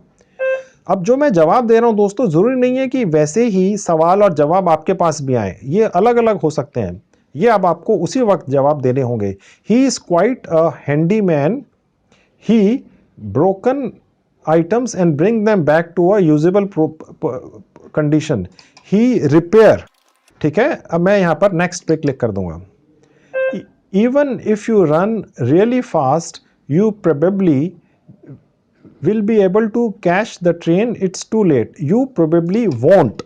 अब जो मैं जवाब दे रहा हूं दोस्तों, जरूरी नहीं है कि वैसे ही सवाल और जवाब आपके पास भी आए, ये अलग अलग हो सकते हैं। ये अब आपको उसी वक्त जवाब देने होंगे। He is quite a handy man, he broken items and bring them back to a usable condition, he repair. ठीक है, अब मैं यहां पर नेक्स्ट पे क्लिक कर दूंगा। Even if you run really fast you probably will be able to catch the train, it's too late, you probably won't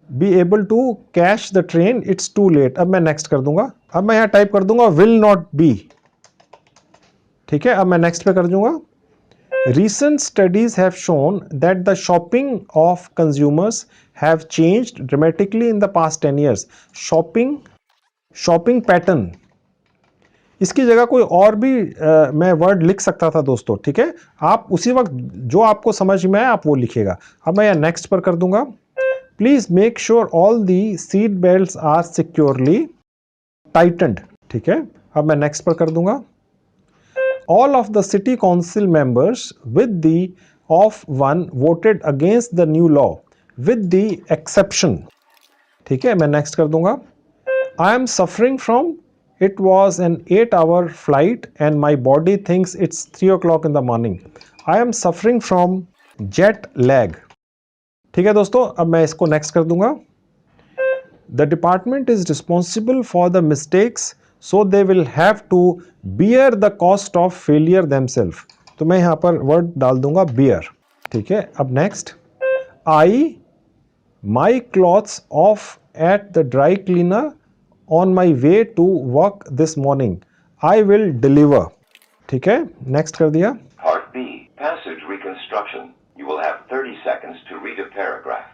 be able to catch the train, it's too late। अब मैं next कर दूंगा। अब मैं यहां type कर दूंगा will not be। ठीक है, अब मैं नेक्स्ट पे कर दूंगा। recent studies have shown that the shopping of consumers have changed dramatically in the past 10 years। shopping pattern, इसकी जगह कोई और भी मैं वर्ड लिख सकता था दोस्तों। ठीक है, आप उसी वक्त जो आपको समझ में आए आप वो लिखिएगा। अब मैं यहाँ नेक्स्ट पर कर दूंगा। Please make sure all the seat belts are securely tightened. ठीक है, अब मैं नेक्स्ट पर कर दूंगा। All of the city council members with the of one voted against the new law with the exception. ठीक है, मैं नेक्स्ट कर दूंगा। I am suffering from, it was an 8-hour flight and my body thinks it's 3 o'clock in the morning, I am suffering from jet lag। ठीक है दोस्तों, अब मैं इसको नेक्स्ट कर दूंगा। the department is responsible for the mistakes so they will have to bear the cost of failure themselves। तो मैं यहां पर वर्ड डाल दूंगा bear। ठीक है, अब next. my clothes off at the dry cleaner on my way to work this morning, I will deliver। ठीक है, नेक्स्ट कर दिया। Part B, passage reconstruction. You will have 30 seconds to read a paragraph.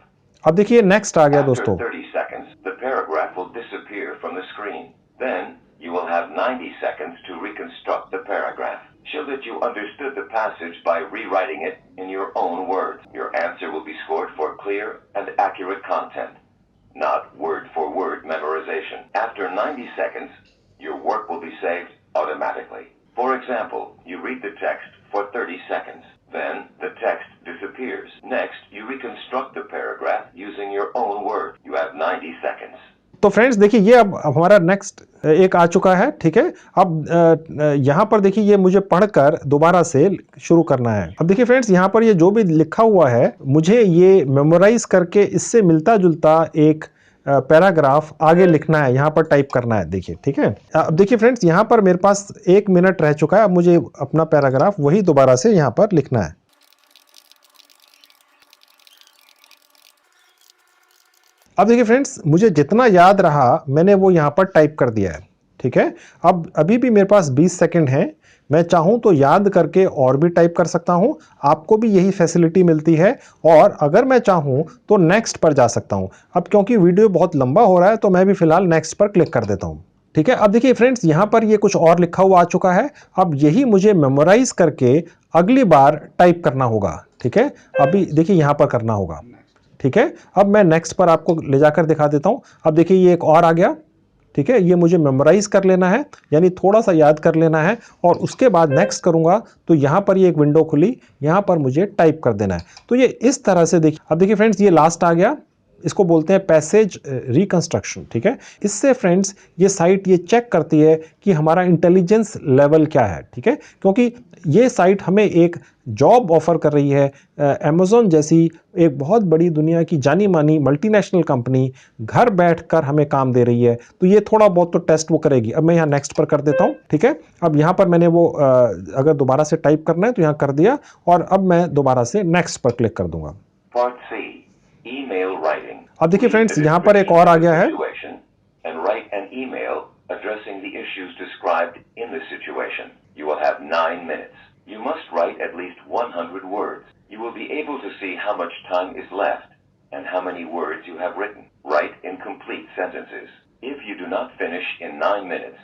अब देखिए next आ गया दोस्तों। After 30 seconds, the paragraph will disappear from the screen. Then you will have 90 seconds to reconstruct the paragraph. Show that you understood the passage by rewriting it in your own words. Your answer will be scored for clear and accurate content, not word-for-word memorization. After 90 seconds, your work will be saved automatically. For example, you read the text for 30 seconds. Then the text disappears. Next, you reconstruct the paragraph using your own words. You have 90 seconds. तो friends देखिए ये अब हमारा next एक आ चुका है। ठीक है, अब यहाँ पर देखिए ये मुझे पढ़कर दोबारा से शुरू करना है। अब देखिए फ्रेंड्स, यहाँ पर ये जो भी लिखा हुआ है मुझे ये मेमोराइज करके इससे मिलता जुलता एक पैराग्राफ आगे लिखना है, यहाँ पर टाइप करना है। देखिए, ठीक है, अब देखिए फ्रेंड्स, यहाँ पर मेरे पास 1 मिनट रह चुका है। अब मुझे अपना पैराग्राफ वही दोबारा से यहाँ पर लिखना है। अब देखिए फ्रेंड्स, मुझे जितना याद रहा मैंने वो यहाँ पर टाइप कर दिया है। ठीक है, अब अभी भी मेरे पास 20 सेकंड हैं। मैं चाहूं तो याद करके और भी टाइप कर सकता हूं, आपको भी यही फैसिलिटी मिलती है। और अगर मैं चाहूं तो नेक्स्ट पर जा सकता हूं। अब क्योंकि वीडियो बहुत लंबा हो रहा है तो मैं भी फिलहाल नेक्स्ट पर क्लिक कर देता हूं। ठीक है, अब देखिए फ्रेंड्स, यहाँ पर ये कुछ और लिखा हुआ आ चुका है। अब यही मुझे मेमोराइज करके अगली बार टाइप करना होगा। ठीक है, अभी देखिए यहाँ पर करना होगा। ठीक है, अब मैं नेक्स्ट पर आपको ले जाकर दिखा देता हूं। अब देखिए ये एक और आ गया। ठीक है, ये मुझे मेमोराइज कर लेना है, यानी थोड़ा सा याद कर लेना है और उसके बाद नेक्स्ट करूंगा तो यहां पर ये एक विंडो खुली, यहां पर मुझे टाइप कर देना है। तो ये इस तरह से देखिए। अब देखिए फ्रेंड्स, ये लास्ट आ गया। इसको बोलते हैं पैसेज रिकंस्ट्रक्शन, ठीक है। इससे फ्रेंड्स ये साइट ये चेक करती है कि हमारा इंटेलिजेंस लेवल क्या है, ठीक है, क्योंकि ये साइट हमें एक जॉब ऑफर कर रही है। अमेज़ॉन जैसी एक बहुत बड़ी दुनिया की जानी मानी मल्टीनेशनल कंपनी घर बैठकर हमें काम दे रही है, तो ये थोड़ा बहुत तो टेस्ट वो करेगी। अब मैं यहाँ नेक्स्ट पर कर देता हूँ, ठीक है। अब यहाँ पर मैंने वो अगर दोबारा से टाइप करना है तो यहाँ कर दिया, और अब मैं दोबारा से नेक्स्ट पर क्लिक कर दूंगा। Part C, email writing. अब देखिए Read फ्रेंड्स the यहाँ पर एक description और आ of the गया है। situation and write an email addressing the issues described in the situation. You will have 9 minutes. You must write at least 100 words. You will be able to see how much time is left and how many words you have written. Write in complete sentences. If you do not finish in 9 minutes,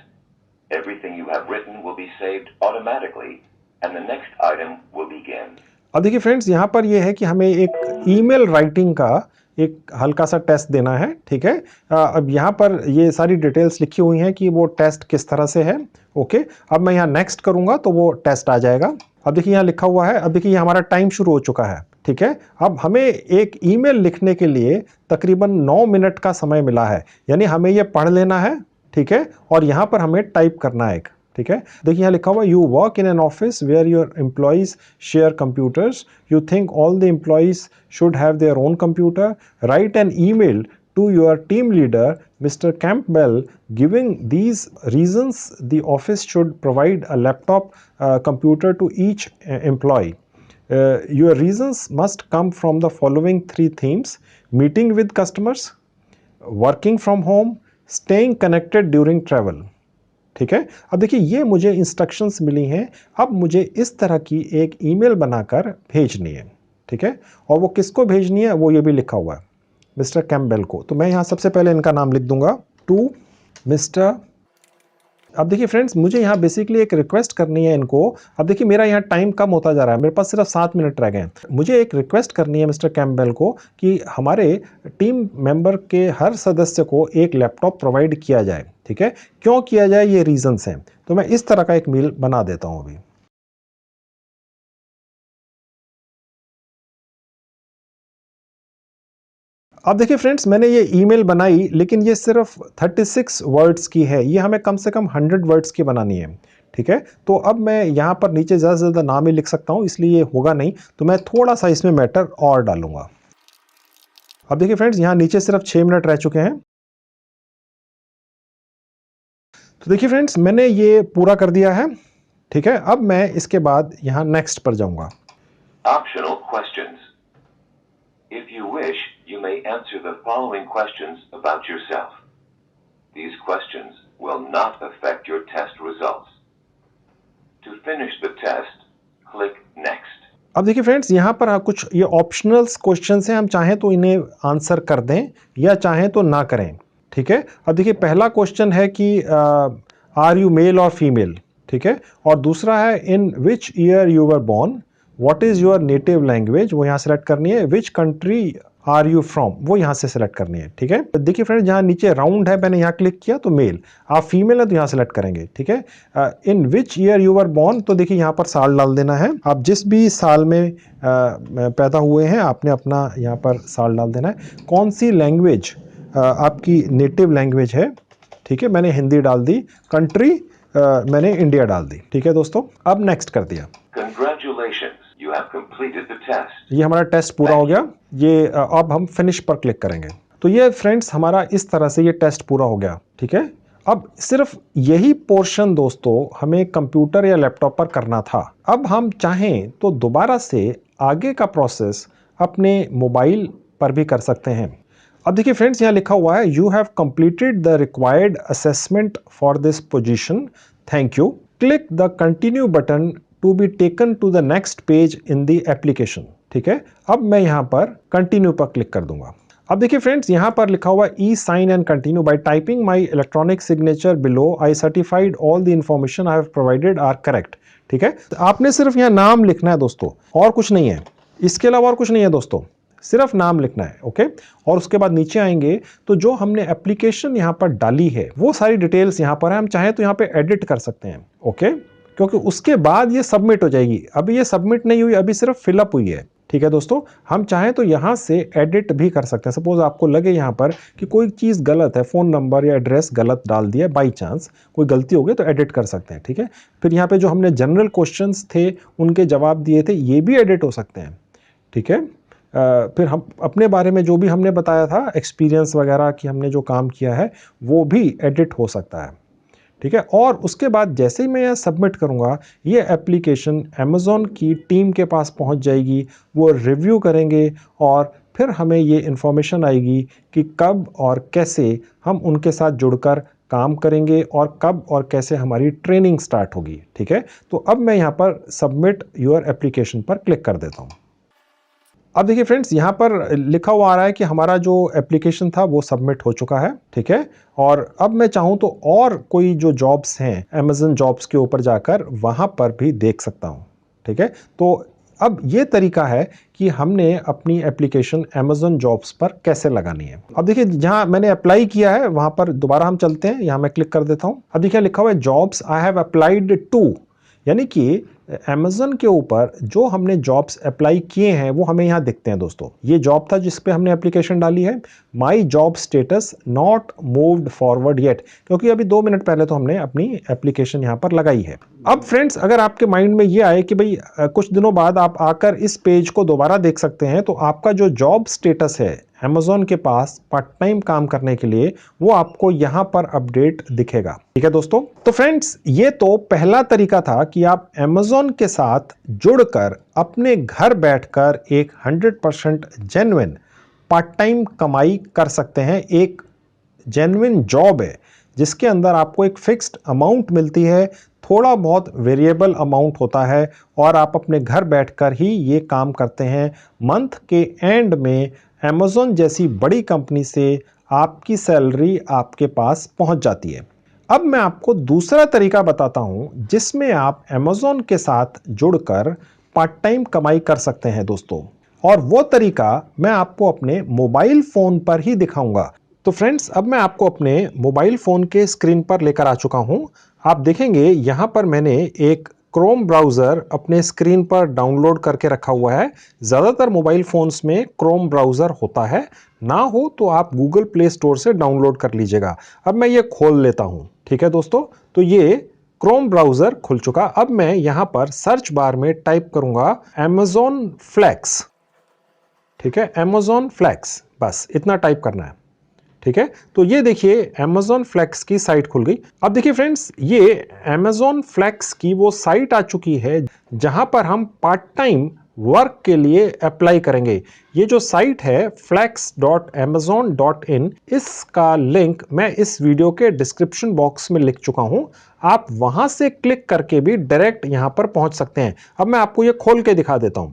everything you have written will be saved automatically and the next item will begin. अब देखिए friends यहाँ पर ये है कि हमें एक email writing का एक हल्का सा टेस्ट देना है, ठीक है। अब यहाँ पर ये सारी डिटेल्स लिखी हुई हैं कि वो टेस्ट किस तरह से है। ओके, अब मैं यहाँ नेक्स्ट करूँगा तो वो टेस्ट आ जाएगा। अब देखिए यहाँ लिखा हुआ है, अब देखिए हमारा टाइम शुरू हो चुका है, ठीक है। अब हमें एक ईमेल लिखने के लिए तकरीबन 9 मिनट का समय मिला है, यानी हमें ये पढ़ लेना है, ठीक है, और यहाँ पर हमें टाइप करना है, ठीक है। देखिए यहाँ लिखा हुआ you work in an office where your employees share computers, you think all the employees should have their own computer, write an email to your team leader Mr. Campbell giving these reasons the office should provide a laptop computer to each employee. Your reasons must come from the following 3 themes: meeting with customers, working from home, staying connected during travel. ठीक है। अब देखिए ये मुझे instructions मिली हैं, अब मुझे इस तरह की एक ईमेल बनाकर भेजनी है, ठीक है। और वो किसको भेजनी है वो ये भी लिखा हुआ है, मिस्टर कैम्पबेल को। तो मैं यहाँ सबसे पहले इनका नाम लिख दूंगा, टू मिस्टर। अब देखिए फ्रेंड्स मुझे यहाँ बेसिकली एक रिक्वेस्ट करनी है इनको। अब देखिए मेरा यहाँ टाइम कम होता जा रहा है, मेरे पास सिर्फ 7 मिनट रह गए हैं। मुझे एक रिक्वेस्ट करनी है मिस्टर कैम्पबेल को कि हमारे टीम मेंबर के हर सदस्य को एक लैपटॉप प्रोवाइड किया जाए, ठीक है। क्यों किया जाए ये रीजंस हैं, तो मैं इस तरह का एक मेल बना देता हूँ अभी। अब देखिए फ्रेंड्स मैंने ये ईमेल बनाई, लेकिन ये सिर्फ 36 वर्ड्स की है, ये हमें कम से कम 100 वर्ड्स की बनानी है, ठीक है। तो अब मैं यहाँ पर नीचे ज़्यादा से ज़्यादा नाम ही लिख सकता हूँ, इसलिए ये होगा नहीं, तो मैं थोड़ा सा इसमें मैटर और डालूंगा। अब देखिए फ्रेंड्स यहाँ नीचे सिर्फ 6 मिनट रह चुके हैं। तो देखिए फ्रेंड्स मैंने ये पूरा कर दिया है, ठीक है। अब मैं इसके बाद यहाँ नेक्स्ट पर जाऊंगा। Optional questions. If you wish, you may answer the following questions about yourself. These questions will not affect your test results. To finish the test, click Next. अब देखिए फ्रेंड्स यहाँ पर कुछ ये ऑप्शनल क्वेश्चंस हैं, हम चाहें तो इन्हें आंसर कर दें या चाहें तो ना करें, ठीक है। अब देखिए पहला क्वेश्चन है कि आर यू मेल और फीमेल, ठीक है। और दूसरा है in which year you were born, what is your native language, वो यहाँ सेलेक्ट करनी है। Which country are you from, वो यहाँ से सेलेक्ट करनी है, ठीक है। देखिए फ्रेंड्स जहाँ नीचे राउंड है मैंने यहाँ क्लिक किया तो मेल, आप फीमेल है तो यहाँ सेलेक्ट करेंगे, ठीक है। In which year you were born, तो देखिए यहाँ पर साल डाल देना है, आप जिस भी साल में पैदा हुए हैं आपने अपना यहाँ पर साल डाल देना है। कौन सी लैंग्वेज आपकी नेटिव लैंग्वेज है, ठीक है, मैंने हिंदी डाल दी। कंट्री मैंने इंडिया डाल दी, ठीक है दोस्तों। अब नेक्स्ट कर दिया। Congratulations, you have completed the test. ये हमारा टेस्ट पूरा हो गया। ये अब हम फिनिश पर क्लिक करेंगे। तो ये फ्रेंड्स हमारा इस तरह से ये टेस्ट पूरा हो गया, ठीक है। अब सिर्फ यही पोर्शन दोस्तों हमें कंप्यूटर या लैपटॉप पर करना था। अब हम चाहें तो दोबारा से आगे का प्रोसेस अपने मोबाइल पर भी कर सकते हैं। अब देखिए फ्रेंड्स यहाँ लिखा हुआ है you have completed the required assessment for this position, thank you, click the continue button to be taken to the next page in the application, ठीक है। अब मैं यहाँ पर कंटिन्यू पर क्लिक कर दूंगा। अब देखिए फ्रेंड्स यहाँ पर लिखा हुआ e sign and continue by typing my electronic signature below, I certified all the information I have provided are correct, ठीक है। तो आपने सिर्फ यहाँ नाम लिखना है दोस्तों, और कुछ नहीं है, इसके अलावा और कुछ नहीं है दोस्तों, सिर्फ नाम लिखना है, ओके। और उसके बाद नीचे आएंगे तो जो हमने एप्लीकेशन यहाँ पर डाली है वो सारी डिटेल्स यहाँ पर है, हम चाहें तो यहाँ पे एडिट कर सकते हैं, ओके, क्योंकि उसके बाद ये सबमिट हो जाएगी। अभी ये सबमिट नहीं हुई, अभी सिर्फ फिलअप हुई है, ठीक है दोस्तों, हम चाहें तो यहाँ से एडिट भी कर सकते हैं। सपोज आपको लगे यहाँ पर कि कोई चीज़ गलत है, फ़ोन नंबर या एड्रेस गलत डाल दिया, बाई चांस कोई गलती हो गई तो एडिट कर सकते हैं। ठीक है, फिर यहाँ पे जो हमने जनरल क्वेश्चंस थे उनके जवाब दिए थे, ये भी एडिट हो सकते हैं। ठीक है, फिर हम अपने बारे में जो भी हमने बताया था, एक्सपीरियंस वगैरह कि हमने जो काम किया है वो भी एडिट हो सकता है। ठीक है, और उसके बाद जैसे ही मैं यह सबमिट करूंगा, ये एप्लीकेशन अमेज़ॉन की टीम के पास पहुंच जाएगी, वो रिव्यू करेंगे और फिर हमें ये इन्फॉर्मेशन आएगी कि कब और कैसे हम उनके साथ जुड़कर काम करेंगे और कब और कैसे हमारी ट्रेनिंग स्टार्ट होगी। ठीक है, तो अब मैं यहाँ पर सबमिट योर एप्लीकेशन पर क्लिक कर देता हूँ। अब देखिए फ्रेंड्स, यहाँ पर लिखा हुआ आ रहा है कि हमारा जो एप्लीकेशन था वो सबमिट हो चुका है। ठीक है, और अब मैं चाहूँ तो और कोई जो जॉब्स हैं अमेज़न जॉब्स के ऊपर जाकर वहाँ पर भी देख सकता हूँ। ठीक है, तो अब ये तरीका है कि हमने अपनी एप्लीकेशन अमेज़न जॉब्स पर कैसे लगानी है। अब देखिए, जहाँ मैंने अप्लाई किया है वहाँ पर दोबारा हम चलते हैं, यहाँ मैं क्लिक कर देता हूँ। अब देखिए लिखा हुआ है jobs I have applied to, यानी कि अमेज़न के ऊपर जो हमने जॉब्स अप्लाई किए हैं वो हमें यहाँ दिखते हैं दोस्तों। ये जॉब था जिस पे हमने एप्लीकेशन डाली है। My job status not moved forward yet, क्योंकि अभी 2 मिनट पहले तो हमने अपनी एप्लीकेशन यहाँ पर लगाई है। अब फ्रेंड्स, अगर आपके माइंड में ये आए कि भाई कुछ दिनों बाद आप आकर इस पेज को दोबारा देख सकते हैं, तो आपका जो जॉब स्टेटस है अमेज़न के पास पार्ट टाइम काम करने के लिए, वो आपको यहाँ पर अपडेट दिखेगा। ठीक है दोस्तों, तो फ्रेंड्स ये तो पहला तरीका था कि आप अमेज़न के साथ जुड़कर अपने घर बैठकर एक 100% जेन्युइन पार्ट टाइम कमाई कर सकते हैं। एक जेन्युइन जॉब है जिसके अंदर आपको एक फिक्स्ड अमाउंट मिलती है, थोड़ा बहुत वेरिएबल अमाउंट होता है और आप अपने घर बैठकर ही ये काम करते हैं। मंथ के एंड में अमेज़न जैसी बड़ी कंपनी से आपकी सैलरी आपके पास पहुंच जाती है। अब मैं आपको दूसरा तरीका बताता हूं जिसमें आप अमेज़न के साथ जुड़कर पार्ट टाइम कमाई कर सकते हैं दोस्तों, और वो तरीका मैं आपको अपने मोबाइल फोन पर ही दिखाऊंगा। तो फ्रेंड्स, अब मैं आपको अपने मोबाइल फोन के स्क्रीन पर लेकर आ चुका हूं। आप देखेंगे यहां पर मैंने एक क्रोम ब्राउज़र अपने स्क्रीन पर डाउनलोड करके रखा हुआ है। ज़्यादातर मोबाइल फ़ोन्स में क्रोम ब्राउज़र होता है, ना हो तो आप गूगल प्ले स्टोर से डाउनलोड कर लीजिएगा। अब मैं ये खोल लेता हूँ। ठीक है दोस्तों, तो ये क्रोम ब्राउज़र खुल चुका। अब मैं यहाँ पर सर्च बार में टाइप करूँगा अमेज़न फ्लेक्स। ठीक है, अमेज़न फ्लेक्स, बस इतना टाइप करना है। ठीक है, तो ये देखिए अमेज़न फ्लेक्स की साइट खुल गई। अब देखिए फ्रेंड्स, ये अमेज़न फ्लेक्स की वो साइट आ चुकी है जहां पर हम पार्ट टाइम वर्क के लिए अप्लाई करेंगे। ये जो साइट है flex.amazon.in, इसका लिंक मैं इस वीडियो के डिस्क्रिप्शन बॉक्स में लिख चुका हूं। आप वहां से क्लिक करके भी डायरेक्ट यहां पर पहुंच सकते हैं। अब मैं आपको ये खोल के दिखा देता हूं।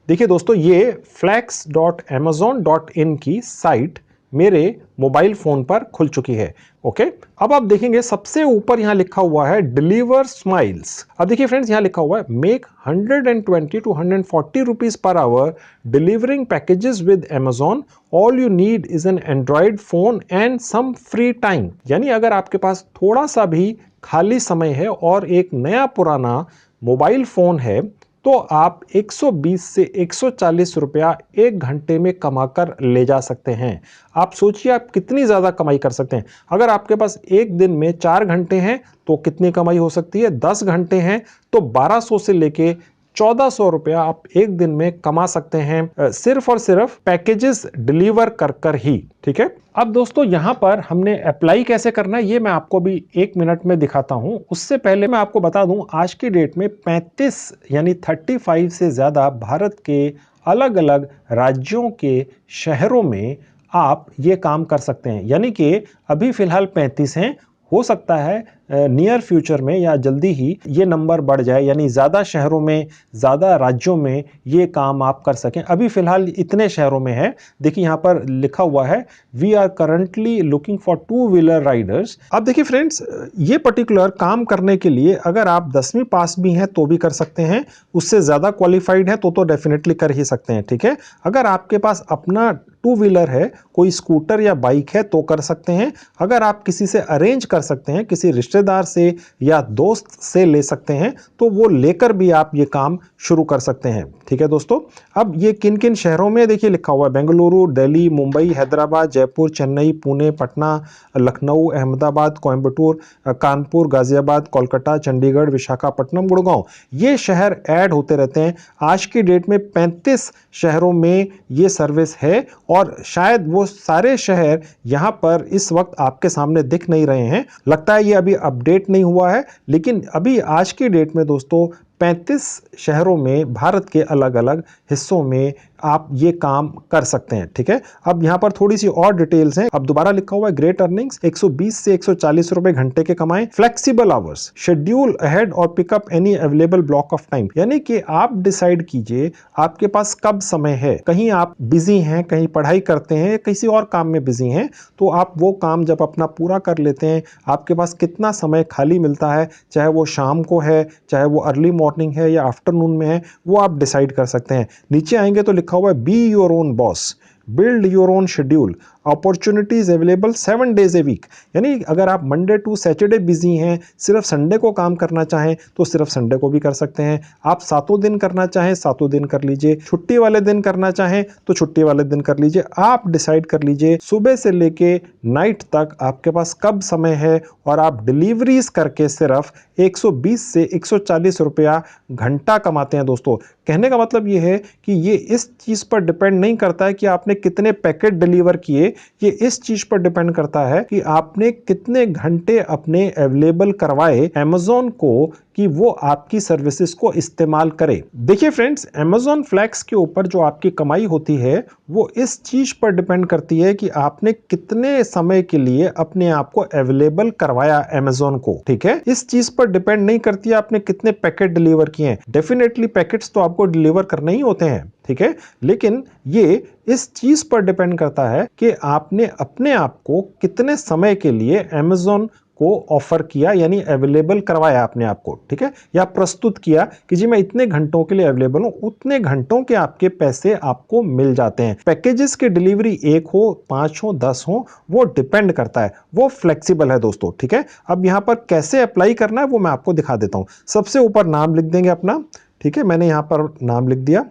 देखिए दोस्तों, ये flex.amazon.in की साइट मेरे मोबाइल फोन पर खुल चुकी है। ओके, अब आप देखेंगे सबसे ऊपर यहां लिखा हुआ है डिलीवर स्माइल्स। अब देखिए फ्रेंड्स, यहां लिखा हुआ है make 120 to 140 rupees per hour delivering packages with Amazon, all you need is an Android phone and some free time. यानी अगर आपके पास थोड़ा सा भी खाली समय है और एक नया पुराना मोबाइल फोन है, तो आप 120 से 140 रुपया 1 घंटे में कमाकर ले जा सकते हैं। आप सोचिए आप कितनी ज़्यादा कमाई कर सकते हैं। अगर आपके पास एक दिन में 4 घंटे हैं तो कितनी कमाई हो सकती है, 10 घंटे हैं तो 1200 से लेके 1400 रुपया आप एक दिन में कमा सकते हैं, सिर्फ और सिर्फ पैकेजेस डिलीवर कर कर ही। ठीक है, अब दोस्तों यहां पर हमने अप्लाई कैसे करना है ये मैं आपको भी 1 मिनट में दिखाता हूं। उससे पहले मैं आपको बता दूं, आज की डेट में 35 यानी 35 से ज्यादा भारत के अलग अलग राज्यों के शहरों में आप ये काम कर सकते हैं। यानी कि अभी फिलहाल 35 हैं, हो सकता है नियर फ्यूचर में या जल्दी ही ये नंबर बढ़ जाए, यानी ज़्यादा शहरों में, ज़्यादा राज्यों में ये काम आप कर सकें। अभी फ़िलहाल इतने शहरों में है। देखिए यहाँ पर लिखा हुआ है we are currently looking for 2 wheeler riders. अब देखिए फ्रेंड्स, ये पर्टिकुलर काम करने के लिए अगर आप 10वीं पास भी हैं तो भी कर सकते हैं, उससे ज़्यादा क्वालिफाइड है तो डेफिनेटली कर ही सकते हैं। ठीक है, अगर आपके पास अपना 2 व्हीलर है, कोई स्कूटर या बाइक है तो कर सकते हैं। अगर आप किसी से अरेंज कर सकते हैं, किसी रिश्ते रिश्तेदार से या दोस्त से ले सकते हैं, तो वो लेकर भी आप ये काम शुरू कर सकते हैं। ठीक है दोस्तों, अब ये किन किन शहरों में देखिए लिखा हुआ है, बेंगलुरु, दिल्ली, मुंबई, हैदराबाद, जयपुर, चेन्नई, पुणे, पटना, लखनऊ, अहमदाबाद, कोयम्बटूर, कानपुर, गाजियाबाद, कोलकाता, चंडीगढ़, विशाखापट्टनम, गुड़गांव, ये शहर ऐड होते रहते हैं। आज की डेट में 35 शहरों में ये सर्विस है और शायद वो सारे शहर यहाँ पर इस वक्त आपके सामने दिख नहीं रहे हैं। लगता है ये अभी अपडेट नहीं हुआ है, लेकिन अभी आज की डेट में दोस्तों 35 शहरों में भारत के अलग अलग हिस्सों में आप ये काम कर सकते हैं। ठीक है, अब यहाँ पर थोड़ी सी और डिटेल्स हैं। अब दोबारा लिखा हुआ है ग्रेट अर्निंग्स 120 से 140 रुपए घंटे के कमाएं, फ्लेक्सिबल आवर्स, शेड्यूल अहेड और pick up any available block of time, यानी कि आप डिसाइड कीजिए आपके पास कब समय है। कहीं आप बिजी हैं, कहीं पढ़ाई करते हैं, किसी और काम में बिजी हैं, तो आप वो काम जब अपना पूरा कर लेते हैं, आपके पास कितना समय खाली मिलता है, चाहे वो शाम को है, चाहे वो अर्ली मॉर्निंग है या आफ्टरनून में है, वो आप डिसाइड कर सकते हैं। नीचे आएंगे तो लिखा हुआ है be your own boss, build your own schedule, opportunities available 7 days a week, यानी अगर आप मंडे टू सैटरडे बिजी हैं, सिर्फ संडे को काम करना चाहें तो सिर्फ संडे को भी कर सकते हैं। आप 7 दिन करना चाहें 7 दिन कर लीजिए, छुट्टी वाले दिन करना चाहें तो छुट्टी वाले दिन कर लीजिए। आप डिसाइड कर लीजिए सुबह से लेके नाइट तक आपके पास कब समय है, और आप डिलीवरीज करके सिर्फ 120 से 140 रुपया घंटा कमाते हैं। दोस्तों, कहने का मतलब ये है कि ये इस चीज पर डिपेंड नहीं करता है कि आपने कितने पैकेट डिलीवर किए, ये इस चीज पर डिपेंड करता है कि आपने कितने घंटे अपने अवेलेबल करवाए Amazon को कि वो आपकी सर्विसेज को इस्तेमाल करे। देखिए फ्रेंड्स, Amazon फ्लैक्स के ऊपर जो आपकी कमाई होती है वो इस चीज पर डिपेंड करती है कि आपने कितने समय के लिए अपने आप को अवेलेबल करवाया Amazon को। ठीक है, इस चीज पर डिपेंड नहीं करती है आपने कितने पैकेट डिलीवर किए हैं। डेफिनेटली पैकेट्स तो आपको डिलीवर करने ही होते हैं, ठीक है, लेकिन ये इस चीज पर डिपेंड करता है कि आपने अपने आप को कितने समय के लिए Amazon को ऑफर किया, यानी अवेलेबल करवाया अपने आप को। ठीक है, या प्रस्तुत किया कि जी मैं इतने घंटों के लिए अवेलेबल हूं, उतने घंटों के आपके पैसे आपको मिल जाते हैं। पैकेजेस की डिलीवरी 1 हो, 5 हो, 10 हो, वो डिपेंड करता है, वो फ्लेक्सिबल है दोस्तों। ठीक है, अब यहां पर कैसे अप्लाई करना है वो मैं आपको दिखा देता हूं। सबसे ऊपर नाम लिख देंगे अपना, ठीक है, मैंने यहां पर नाम लिख दिया।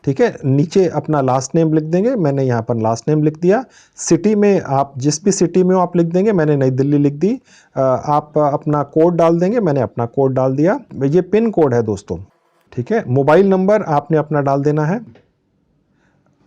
ठीक है, नीचे अपना लास्ट नेम लिख देंगे, मैंने यहाँ पर लास्ट नेम लिख दिया। सिटी में आप जिस भी सिटी में हो आप लिख देंगे, मैंने नई दिल्ली लिख दी। आप अपना कोड डाल देंगे, मैंने अपना कोड डाल दिया। ये पिन कोड है दोस्तों। ठीक है, मोबाइल नंबर आपने अपना डाल देना है।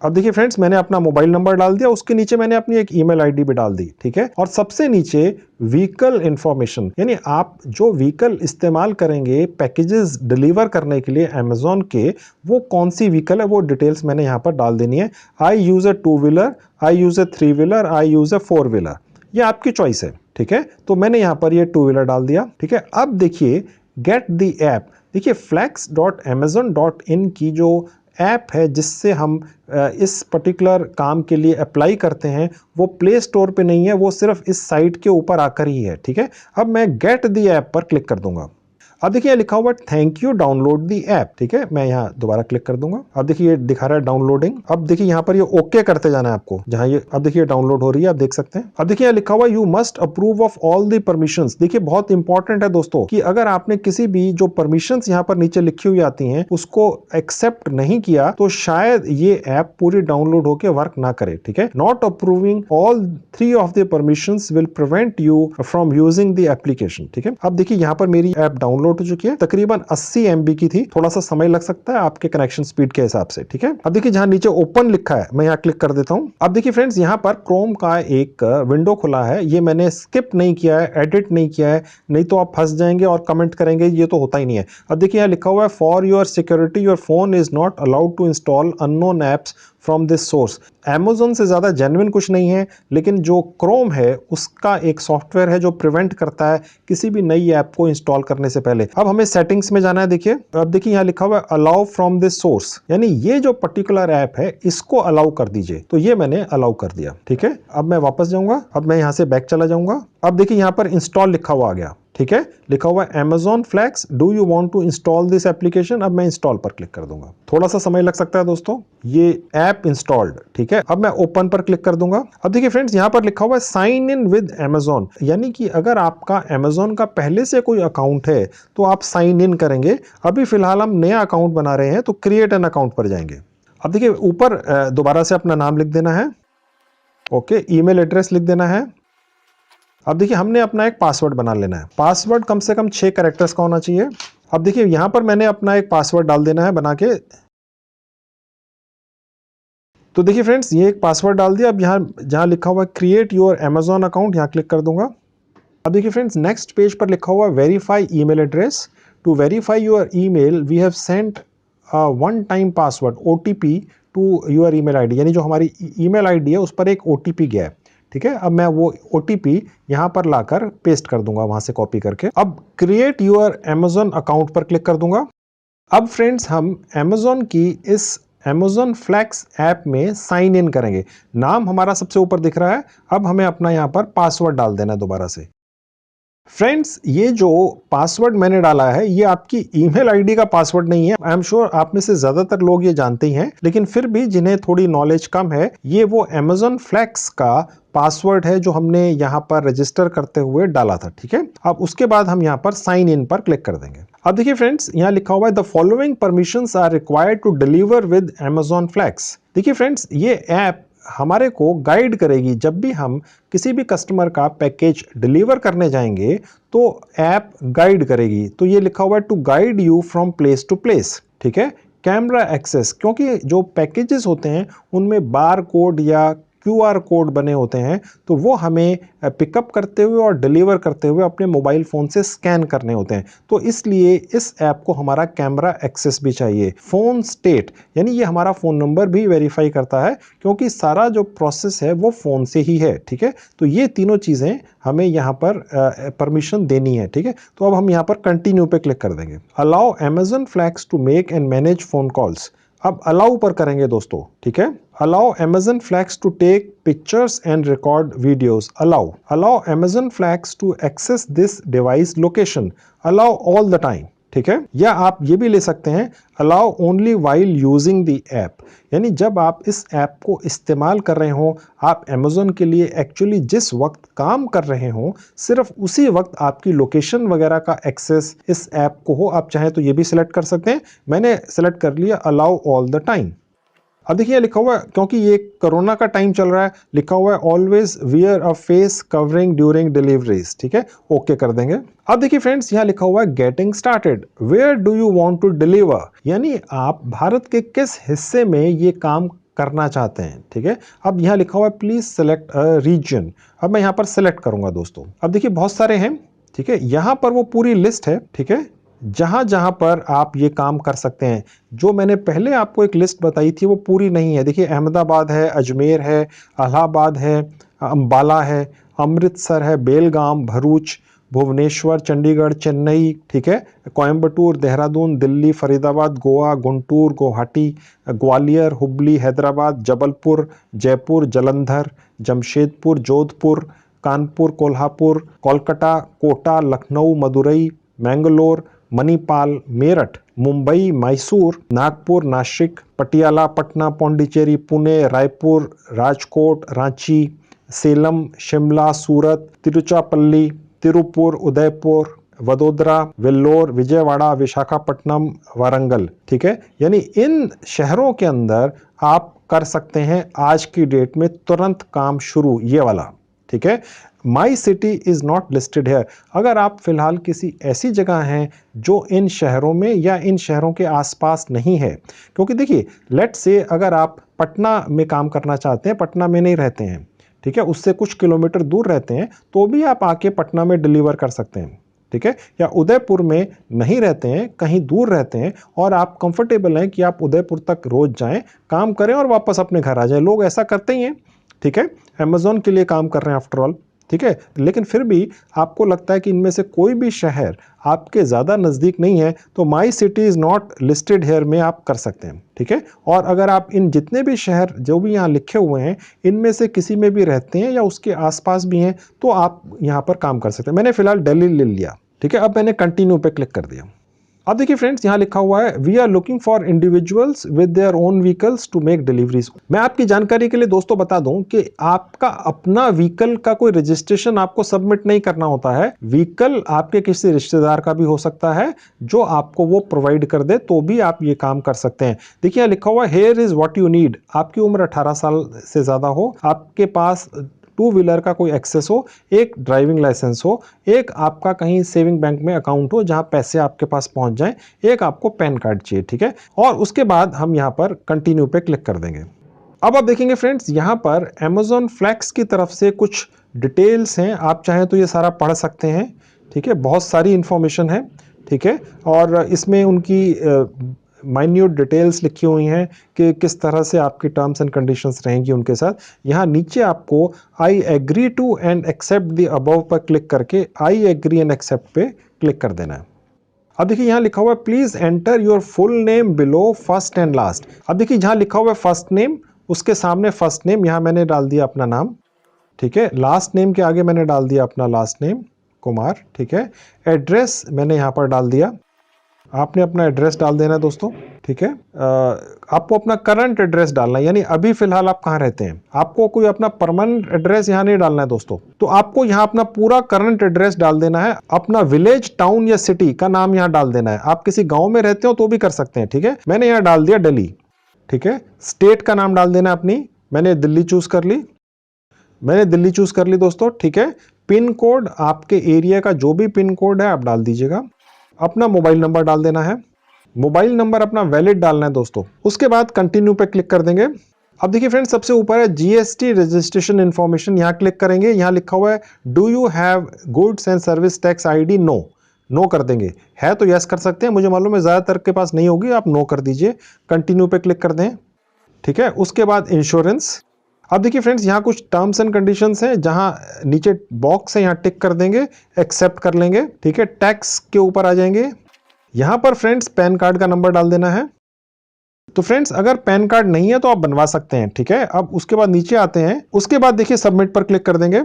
अब देखिए फ्रेंड्स, मैंने अपना मोबाइल नंबर डाल दिया, उसके नीचे मैंने अपनी एक ईमेल आईडी भी डाल दी। ठीक है, और सबसे नीचे व्हीकल इंफॉर्मेशन, यानी आप जो व्हीकल इस्तेमाल करेंगे पैकेजेस डिलीवर करने के लिए Amazon के, वो कौन सी व्हीकल है वो डिटेल्स मैंने यहाँ पर डाल देनी है। I use a 2 wheeler, I use a 3 wheeler, I use a 4 wheeler, ये आपकी चॉइस है। ठीक है, तो मैंने यहाँ पर ये 2 व्हीलर डाल दिया। ठीक है, अब देखिए गेट द ऐप, देखिए flex.amazon.in की जो ऐप है जिससे हम इस पर्टिकुलर काम के लिए अप्लाई करते हैं, वो प्ले स्टोर पे नहीं है, वो सिर्फ इस साइट के ऊपर आकर ही है। ठीक है, अब मैं गेट द ऐप पर क्लिक कर दूंगा। अब देखिए लिखा हुआ thank you download the app. ठीक है, मैं यहाँ दोबारा क्लिक कर दूंगा। अब देखिए ये दिखा रहा है डाउनलोडिंग। अब देखिए यहाँ पर ये ओके करते जाना है आपको, जहाँ ये अब देखिए डाउनलोड हो रही है, आप देख सकते हैं। अब देखिए लिखा हुआ you must approve of all the permissions. देखिए बहुत इंपॉर्टेंट है दोस्तों कि अगर आपने किसी भी जो परमिशंस यहाँ पर नीचे लिखी हुई आती हैं उसको एक्सेप्ट नहीं किया तो शायद ये ऐप पूरी डाउनलोड होकर वर्क ना करे। ठीक है, not approving all 3 of the permissions will prevent you from using the application. ठीक है, अब देखिए यहाँ पर मेरी ऐप डाउनलोड हो चुकी है, तकरीबन 80 MB की थी, थोड़ा सा समय लग सकता है आपके कनेक्शन स्पीड के हिसाब से। ठीक है, अब देखिए जहां नीचे ओपन लिखा है मैं यहाँ क्लिक कर देता हूं। अब देखिए फ्रेंड्स, यहाँ पर क्रोम का एक विंडो खुला है, ये मैंने स्किप नहीं किया है, एडिट नहीं किया है, नहीं तो आप फंस जाएंगे और कमेंट करेंगे, ये तो होता ही नहीं है। अब देखिए यहाँ लिखा हुआ है for your security your phone is not allowed to install unknown apps from this source. Amazon से ज़्यादा जेन्युइन कुछ नहीं है, लेकिन जो क्रोम है उसका एक सॉफ्टवेयर है जो प्रिवेंट करता है किसी भी नई ऐप को इंस्टॉल करने से पहले। अब हमें सेटिंग्स में जाना है। देखिए अब देखिए यहाँ लिखा हुआ है अलाउ फ्रॉम दिस सोर्स, यानी ये जो पर्टिकुलर ऐप है इसको अलाउ कर दीजिए, तो ये मैंने अलाउ कर दिया। ठीक है, अब मैं वापस जाऊंगा, अब मैं यहाँ से बैक चला जाऊंगा। अब देखिए यहाँ पर इंस्टॉल लिखा हुआ आ गया। ठीक है, लिखा हुआ है Amazon Flex, do you want to install this application. अब मैं इंस्टॉल पर क्लिक कर दूंगा। थोड़ा सा समय लग सकता है दोस्तों, ये ऐप इंस्टॉल्ड। ठीक है, अब मैं ओपन पर क्लिक कर दूंगा। अब देखिए फ्रेंड्स, यहां पर लिखा हुआ है साइन इन विद Amazon, यानी कि अगर आपका Amazon का पहले से कोई अकाउंट है तो आप साइन इन करेंगे। अभी फिलहाल हम नया अकाउंट बना रहे हैं तो क्रिएट एन अकाउंट पर जाएंगे। अब देखिए ऊपर दोबारा से अपना नाम लिख देना है, ओके, ईमेल एड्रेस लिख देना है। अब देखिए हमने अपना एक पासवर्ड बना लेना है। पासवर्ड कम से कम 6 कैरेक्टर्स का होना चाहिए। अब देखिए यहां पर मैंने अपना एक पासवर्ड डाल देना है बना के। तो देखिए फ्रेंड्स, ये एक पासवर्ड डाल दिया। अब यहां जहां लिखा हुआ है क्रिएट योर Amazon अकाउंट, यहां क्लिक कर दूंगा। अब देखिए फ्रेंड्स, नेक्स्ट पेज पर लिखा हुआ है verify email address. To verify your email we have sent one time password OTP to your email ID, यानी जो हमारी ईमेल आईडी है उस पर एक OTP गया है। ठीक है, अब मैं वो OTP यहां पर लाकर पेस्ट कर दूंगा, वहां से कॉपी करके। अब क्रिएट योर Amazon अकाउंट पर क्लिक कर दूंगा। अब फ्रेंड्स, हम Amazon की इस Amazon Flex ऐप में साइन इन करेंगे। नाम हमारा सबसे ऊपर दिख रहा है। अब हमें अपना यहां पर पासवर्ड डाल देना है दोबारा से। फ्रेंड्स, ये जो पासवर्ड मैंने डाला है ये आपकी ईमेल आईडी का पासवर्ड नहीं है। आई एम श्योर आप में से ज्यादातर लोग ये जानते ही हैं, लेकिन फिर भी जिन्हें थोड़ी नॉलेज कम है, ये वो Amazon Flex का पासवर्ड है जो हमने यहाँ पर रजिस्टर करते हुए डाला था। ठीक है, अब उसके बाद हम यहाँ पर साइन इन पर क्लिक कर देंगे। अब देखिए फ्रेंड्स, यहाँ लिखा हुआ है the following permissions are required to deliver with Amazon Flex। देखिए फ्रेंड्स, ये ऐप हमारे को गाइड करेगी। जब भी हम किसी भी कस्टमर का पैकेज डिलीवर करने जाएंगे तो ऐप गाइड करेगी। तो ये लिखा हुआ है to guide you from place to place. ठीक है, कैमरा एक्सेस, क्योंकि जो पैकेजेस होते हैं उनमें बार कोड या QR कोड बने होते हैं, तो वो हमें पिकअप करते हुए और डिलीवर करते हुए अपने मोबाइल फ़ोन से स्कैन करने होते हैं। तो इसलिए इस ऐप को हमारा कैमरा एक्सेस भी चाहिए। फ़ोन स्टेट, यानी ये हमारा फ़ोन नंबर भी वेरीफाई करता है, क्योंकि सारा जो प्रोसेस है वो फ़ोन से ही है। ठीक है, तो ये तीनों चीज़ें हमें यहाँ पर परमिशन देनी है। ठीक है, तो अब हम यहाँ पर कंटिन्यू पे क्लिक कर देंगे। Allow Amazon Flex to make and manage phone calls. अब अलाउ पर करेंगे दोस्तों। ठीक है, allow Amazon Flex to take pictures and record videos. Allow Amazon Flex to access this device location. Allow all the time. ठीक है, या आप ये भी ले सकते हैं allow only while using the app, यानी जब आप इस ऐप को इस्तेमाल कर रहे हो, आप Amazon के लिए एक्चुअली जिस वक्त काम कर रहे हो, सिर्फ उसी वक्त आपकी लोकेशन वगैरह का एक्सेस इस ऐप को हो। आप चाहें तो ये भी सिलेक्ट कर सकते हैं। मैंने सेलेक्ट कर लिया अलाउ ऑल द टाइम। अब देखिए लिखा हुआ है, क्योंकि ये कोरोना का टाइम चल रहा है, लिखा हुआ है ऑलवेज वियर अ फेस कवरिंग ड्यूरिंग डिलीवरीज। ठीक है, ओके कर देंगे। अब देखिए फ्रेंड्स, यहाँ लिखा हुआ है getting started, where do you want to deliver, यानी आप भारत के किस हिस्से में ये काम करना चाहते हैं। ठीक है, अब यहाँ लिखा हुआ है प्लीज सेलेक्ट अ रीजन। अब मैं यहाँ पर सेलेक्ट करूंगा दोस्तों। अब देखिए बहुत सारे हैं। ठीक है, यहाँ पर वो पूरी लिस्ट है। ठीक है, जहां जहां पर आप ये काम कर सकते हैं। जो मैंने पहले आपको एक लिस्ट बताई थी वो पूरी नहीं है। देखिए अहमदाबाद है, अजमेर है, इलाहाबाद है, अंबाला है, अमृतसर है, बेलगाम, भरूच, भुवनेश्वर, चंडीगढ़, चेन्नई, ठीक है, कोयम्बटूर, देहरादून, दिल्ली, फरीदाबाद, गोवा, गुंटूर, गुवाहाटी, ग्वालियर, हुबली, हैदराबाद, जबलपुर, जयपुर, जलंधर, जमशेदपुर, जोधपुर, कानपुर, कोल्हापुर, कोलकाता, कोटा, लखनऊ, मदुरई, मैंगलोर, मणिपाल, मेरठ, मुंबई, मैसूर, नागपुर, नासिक, पटियाला, पटना, पौंडीचेरी, पुणे, रायपुर, राजकोट, रांची, सेलम, शिमला, सूरत, तिरुचिरापल्ली, तिरुपुर, उदयपुर, वडोदरा, वेल्लोर, विजयवाड़ा, विशाखापट्टनम, वारंगल। ठीक है, यानी इन शहरों के अंदर आप कर सकते हैं आज की डेट में तुरंत काम शुरू, ये वाला। ठीक है, my city is not listed है। अगर आप फिलहाल किसी ऐसी जगह हैं जो इन शहरों में या इन शहरों के आसपास नहीं है, क्योंकि देखिए लेट्स से अगर आप पटना में काम करना चाहते हैं, पटना में नहीं रहते हैं, ठीक है, उससे कुछ किलोमीटर दूर रहते हैं, तो भी आप आके पटना में डिलीवर कर सकते हैं। ठीक है, या उदयपुर में नहीं रहते हैं, कहीं दूर रहते हैं और आप कंफर्टेबल हैं कि आप उदयपुर तक रोज जाएं, काम करें और वापस अपने घर आ जाएं। लोग ऐसा करते ही हैं। ठीक है, अमेज़न के लिए काम कर रहे हैं आफ्टर ऑल। ठीक है, लेकिन फिर भी आपको लगता है कि इनमें से कोई भी शहर आपके ज़्यादा नज़दीक नहीं है, तो my city is not listed hair में आप कर सकते हैं। ठीक है, और अगर आप इन जितने भी शहर जो भी यहाँ लिखे हुए हैं इनमें से किसी में भी रहते हैं या उसके आसपास भी हैं, तो आप यहाँ पर काम कर सकते हैं। मैंने फिलहाल दिल्ली ले लिया। ठीक है, अब मैंने कंटिन्यू पे क्लिक कर दिया। अब देखिए फ्रेंड्स, यहाँ लिखा हुआ है we are looking for individuals with their own vehicles to make deliveries. मैं आपकी जानकारी के लिए दोस्तों बता दूं कि आपका अपना व्हीकल का कोई रजिस्ट्रेशन आपको सबमिट नहीं करना होता है। व्हीकल आपके किसी रिश्तेदार का भी हो सकता है जो आपको वो प्रोवाइड कर दे, तो भी आप ये काम कर सकते हैं। देखिए यहाँ लिखा हुआ है here is what you need. आपकी उम्र 18 साल से ज्यादा हो, आपके पास टू व्हीलर का कोई एक्सेस हो, एक ड्राइविंग लाइसेंस हो, एक आपका कहीं सेविंग बैंक में अकाउंट हो जहां पैसे आपके पास पहुंच जाएं, एक आपको पैन कार्ड चाहिए, ठीक है। और उसके बाद हम यहां पर कंटिन्यू पे क्लिक कर देंगे। अब आप देखेंगे फ्रेंड्स, यहां पर Amazon फ्लैक्स की तरफ से कुछ डिटेल्स हैं, आप चाहें तो ये सारा पढ़ सकते हैं, ठीक है। बहुत सारी इंफॉर्मेशन है, ठीक है। और इसमें उनकी माइन्यूट डिटेल्स लिखी हुई हैं कि किस तरह से आपकी टर्म्स एंड कंडीशंस रहेंगी उनके साथ। यहाँ नीचे आपको I agree to and accept the above पर क्लिक करके आई एग्री एंड एक्सेप्ट पे क्लिक कर देना है। अब देखिए यहाँ लिखा हुआ है please enter your full name below first and last. अब देखिए जहाँ लिखा हुआ है फर्स्ट नेम, उसके सामने फर्स्ट नेम, यहाँ मैंने डाल दिया अपना नाम, ठीक है। लास्ट नेम के आगे मैंने डाल दिया अपना लास्ट नेम कुमार, ठीक है। एड्रेस मैंने यहाँ पर डाल दिया, आपने अपना एड्रेस डाल देना है दोस्तों, ठीक है। आपको अपना करंट एड्रेस डालना है, यानी अभी फिलहाल आप कहाँ रहते हैं। आपको कोई अपना परमानेंट एड्रेस यहाँ नहीं डालना है दोस्तों। तो आपको यहाँ अपना पूरा करंट एड्रेस डाल देना है, अपना विलेज, टाउन या सिटी का नाम यहाँ डाल देना है। आप किसी गांव में रहते हो तो भी कर सकते हैं, ठीक है। मैंने यहाँ डाल दिया दिल्ली, ठीक है। स्टेट का नाम डाल देना अपनी, मैंने दिल्ली चूज कर ली, दोस्तों, ठीक है। पिन कोड, आपके एरिया का जो भी पिन कोड है आप डाल दीजिएगा। अपना मोबाइल नंबर डाल देना है, मोबाइल नंबर अपना वैलिड डालना है दोस्तों। उसके बाद कंटिन्यू पे क्लिक कर देंगे। अब देखिए फ्रेंड्स, सबसे ऊपर है जीएसटी रजिस्ट्रेशन इन्फॉर्मेशन, यहाँ क्लिक करेंगे। यहाँ लिखा हुआ है do you have goods and service tax ID, no कर देंगे। है तो यस कर सकते हैं, मुझे मालूम है ज्यादातर के पास नहीं होगी, आप नो कर दीजिए। कंटिन्यू पे क्लिक कर दें, ठीक है। उसके बाद इंश्योरेंस। अब देखिए फ्रेंड्स, यहाँ कुछ टर्म्स एंड कंडीशंस हैं, जहां नीचे बॉक्स है यहाँ टिक कर देंगे, एक्सेप्ट कर लेंगे, ठीक है। टैक्स के ऊपर आ जाएंगे, यहां पर फ्रेंड्स पैन कार्ड का नंबर डाल देना है। तो फ्रेंड्स अगर पैन कार्ड नहीं है तो आप बनवा सकते हैं, ठीक है। अब उसके बाद नीचे आते हैं, उसके बाद देखिए सबमिट पर क्लिक कर देंगे।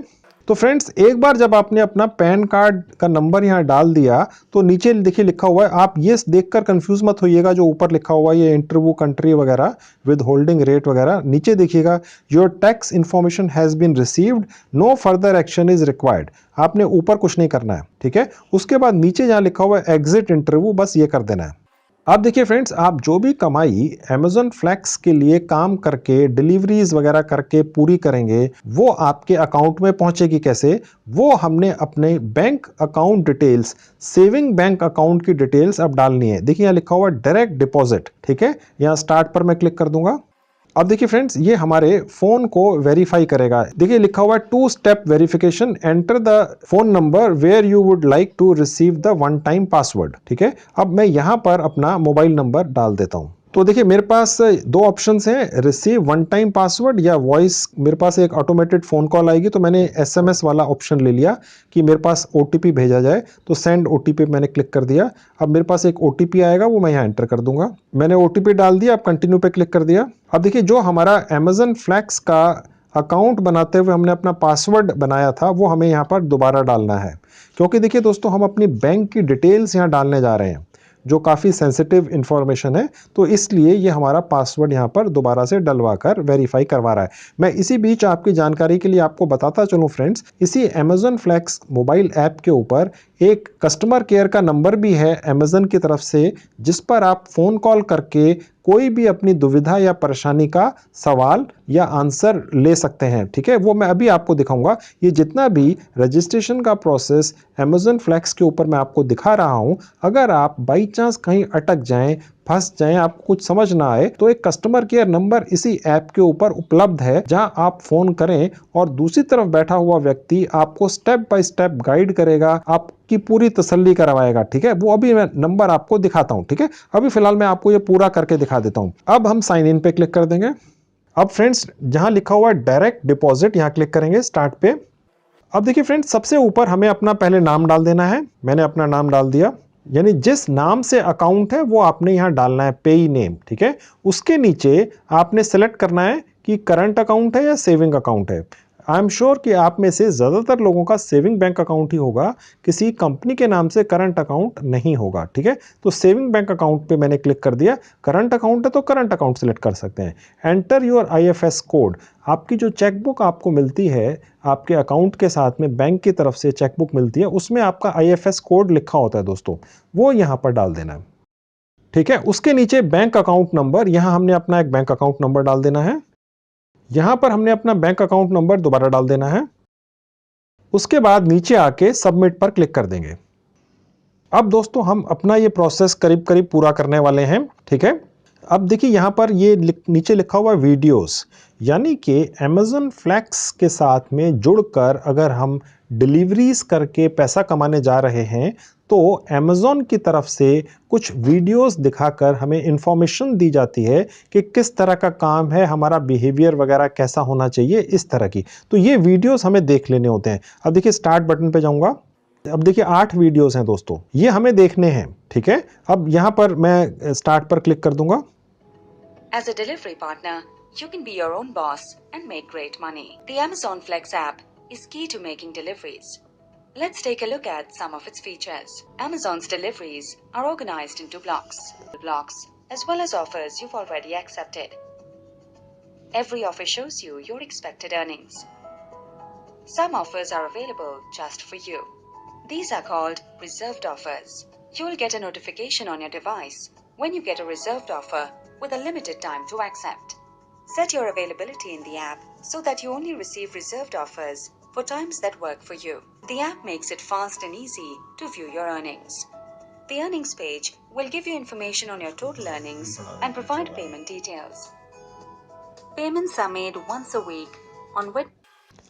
तो फ्रेंड्स एक बार जब आपने अपना पैन कार्ड का नंबर यहाँ डाल दिया तो नीचे देखिए लिखा हुआ है, आप ये देखकर कंफ्यूज मत होइएगा, जो ऊपर लिखा हुआ है ये इंटरव्यू कंट्री वगैरह विद होल्डिंग रेट वगैरह, नीचे देखिएगा your tax information has been received, no further action is required. आपने ऊपर कुछ नहीं करना है, ठीक है। उसके बाद नीचे जहाँ लिखा हुआ है एग्जिट इंटरव्यू, बस ये कर देना है। अब देखिए फ्रेंड्स, आप जो भी कमाई Amazon फ्लैक्स के लिए काम करके, डिलीवरीज वगैरह करके पूरी करेंगे, वो आपके अकाउंट में पहुंचेगी कैसे, वो हमने अपने bank account details, saving bank account की डिटेल्स अब डालनी है। देखिए यहाँ लिखा हुआ डायरेक्ट डिपॉजिट, ठीक है। यहाँ स्टार्ट पर मैं क्लिक कर दूंगा। अब देखिए फ्रेंड्स, ये हमारे फोन को वेरीफाई करेगा। देखिए लिखा हुआ है 2 step verification, enter the phone number where you would like to receive the one time password, ठीक है। अब मैं यहां पर अपना मोबाइल नंबर डाल देता हूं। तो देखिए मेरे पास दो ऑप्शंस हैं, रिसीव वन टाइम पासवर्ड या वॉइस। मेरे पास एक ऑटोमेटेड फोन कॉल आएगी तो मैंने एसएमएस वाला ऑप्शन ले लिया कि मेरे पास ओटीपी भेजा जाए, तो सेंड ओटीपी मैंने क्लिक कर दिया। अब मेरे पास एक ओटीपी आएगा, वो मैं यहाँ एंटर कर दूंगा। मैंने ओटीपी डाल दिया, अब कंटिन्यू पे क्लिक कर दिया। अब देखिए जो हमारा Amazon फ्लैक्स का अकाउंट बनाते हुए हमने अपना पासवर्ड बनाया था, वो हमें यहाँ पर दोबारा डालना है, क्योंकि देखिए दोस्तों हम अपनी बैंक की डिटेल्स यहाँ डालने जा रहे हैं जो काफ़ी सेंसिटिव इंफॉर्मेशन है, तो इसलिए ये हमारा पासवर्ड यहाँ पर दोबारा से डलवा कर वेरीफाई करवा रहा है। मैं इसी बीच आपकी जानकारी के लिए आपको बताता चलूँ फ्रेंड्स, इसी Amazon फ्लैक्स मोबाइल ऐप के ऊपर एक कस्टमर केयर का नंबर भी है Amazon की तरफ से, जिस पर आप फ़ोन कॉल करके कोई भी अपनी दुविधा या परेशानी का सवाल या आंसर ले सकते हैं, ठीक है। वो मैं अभी आपको दिखाऊंगा। ये जितना भी रजिस्ट्रेशन का प्रोसेस Amazon फ्लैक्स के ऊपर मैं आपको दिखा रहा हूं, अगर आप बाई चांस कहीं अटक जाएं, फंस जाएं, आपको कुछ समझ ना आए, तो एक कस्टमर केयर नंबर इसी ऐप के ऊपर उपलब्ध है, जहां आप फोन करें और दूसरी तरफ बैठा हुआ व्यक्ति आपको स्टेप बाय स्टेप गाइड करेगा, आपकी पूरी तसल्ली करवाएगा, ठीक है। वो अभी मैं नंबर आपको दिखाता हूं, ठीक है। अभी फिलहाल मैं आपको ये पूरा करके दिखा देता हूं। अब हम साइन इन पे क्लिक कर देंगे। अब फ्रेंड्स जहां लिखा हुआ है डायरेक्ट डिपॉजिट, यहां क्लिक करेंगे स्टार्ट पे। अब देखिए फ्रेंड्स, सबसे ऊपर हमें अपना पहले नाम डाल देना है। मैंने अपना नाम डाल दिया, यानी जिस नाम से अकाउंट है वो आपने यहां डालना है, पेई नेम, ठीक है। उसके नीचे आपने सेलेक्ट करना है कि करंट अकाउंट है या सेविंग अकाउंट है। आई एम श्योर कि आप में से ज़्यादातर लोगों का सेविंग बैंक अकाउंट ही होगा, किसी कंपनी के नाम से करंट अकाउंट नहीं होगा। ठीक है, तो सेविंग बैंक अकाउंट पे मैंने क्लिक कर दिया। करंट अकाउंट है तो करंट अकाउंट सेलेक्ट कर सकते हैं। Enter your IFS code. आपकी जो चेकबुक आपको मिलती है, आपके अकाउंट के साथ में बैंक की तरफ से चेकबुक मिलती है, उसमें आपका IFS कोड लिखा होता है दोस्तों, वो यहाँ पर डाल देना है। ठीक है, उसके नीचे बैंक अकाउंट नंबर, यहाँ हमने अपना एक बैंक अकाउंट नंबर डाल देना है। यहां पर हमने अपना बैंक अकाउंट नंबर दोबारा डाल देना है। उसके बाद नीचे आके सबमिट पर क्लिक कर देंगे। अब दोस्तों हम अपना ये प्रोसेस करीब करीब पूरा करने वाले हैं। ठीक है, अब देखिए यहां पर ये नीचे लिखा हुआ वीडियोस, यानी कि Amazon फ्लैक्स के साथ में जुड़कर अगर हम डिलीवरीज करके पैसा कमाने जा रहे हैं तो Amazon की तरफ से कुछ वीडियोस दिखाकर हमें इंफॉर्मेशन दी जाती है कि किस तरह का काम है, हमारा बिहेवियर वगैरह कैसा होना चाहिए, इस तरह की। तो ये वीडियोस हमें देख लेने होते हैं। अब देखिए स्टार्ट बटन पे जाऊंगा। अब देखिए 8 वीडियोस हैं दोस्तों, ये हमें देखने हैं। ठीक है, अब यहाँ पर मैं स्टार्ट पर क्लिक कर दूंगा। As a delivery partner, you can be your own boss and make great money. The Amazon Flex app is key to making deliveries. Let's take a look at some of its features. Amazon's deliveries are organized into blocks, as well as offers you've already accepted. Every offer shows you your expected earnings. Some offers are available just for you. These are called reserved offers. You will get a notification on your device when you get a reserved offer with a limited time to accept. Set your availability in the app so that you only receive reserved offers for times that work for you. The app makes it fast and easy to view your earnings. The earnings page will give you information on your total earnings and provide payment details. Payments are made once a week on which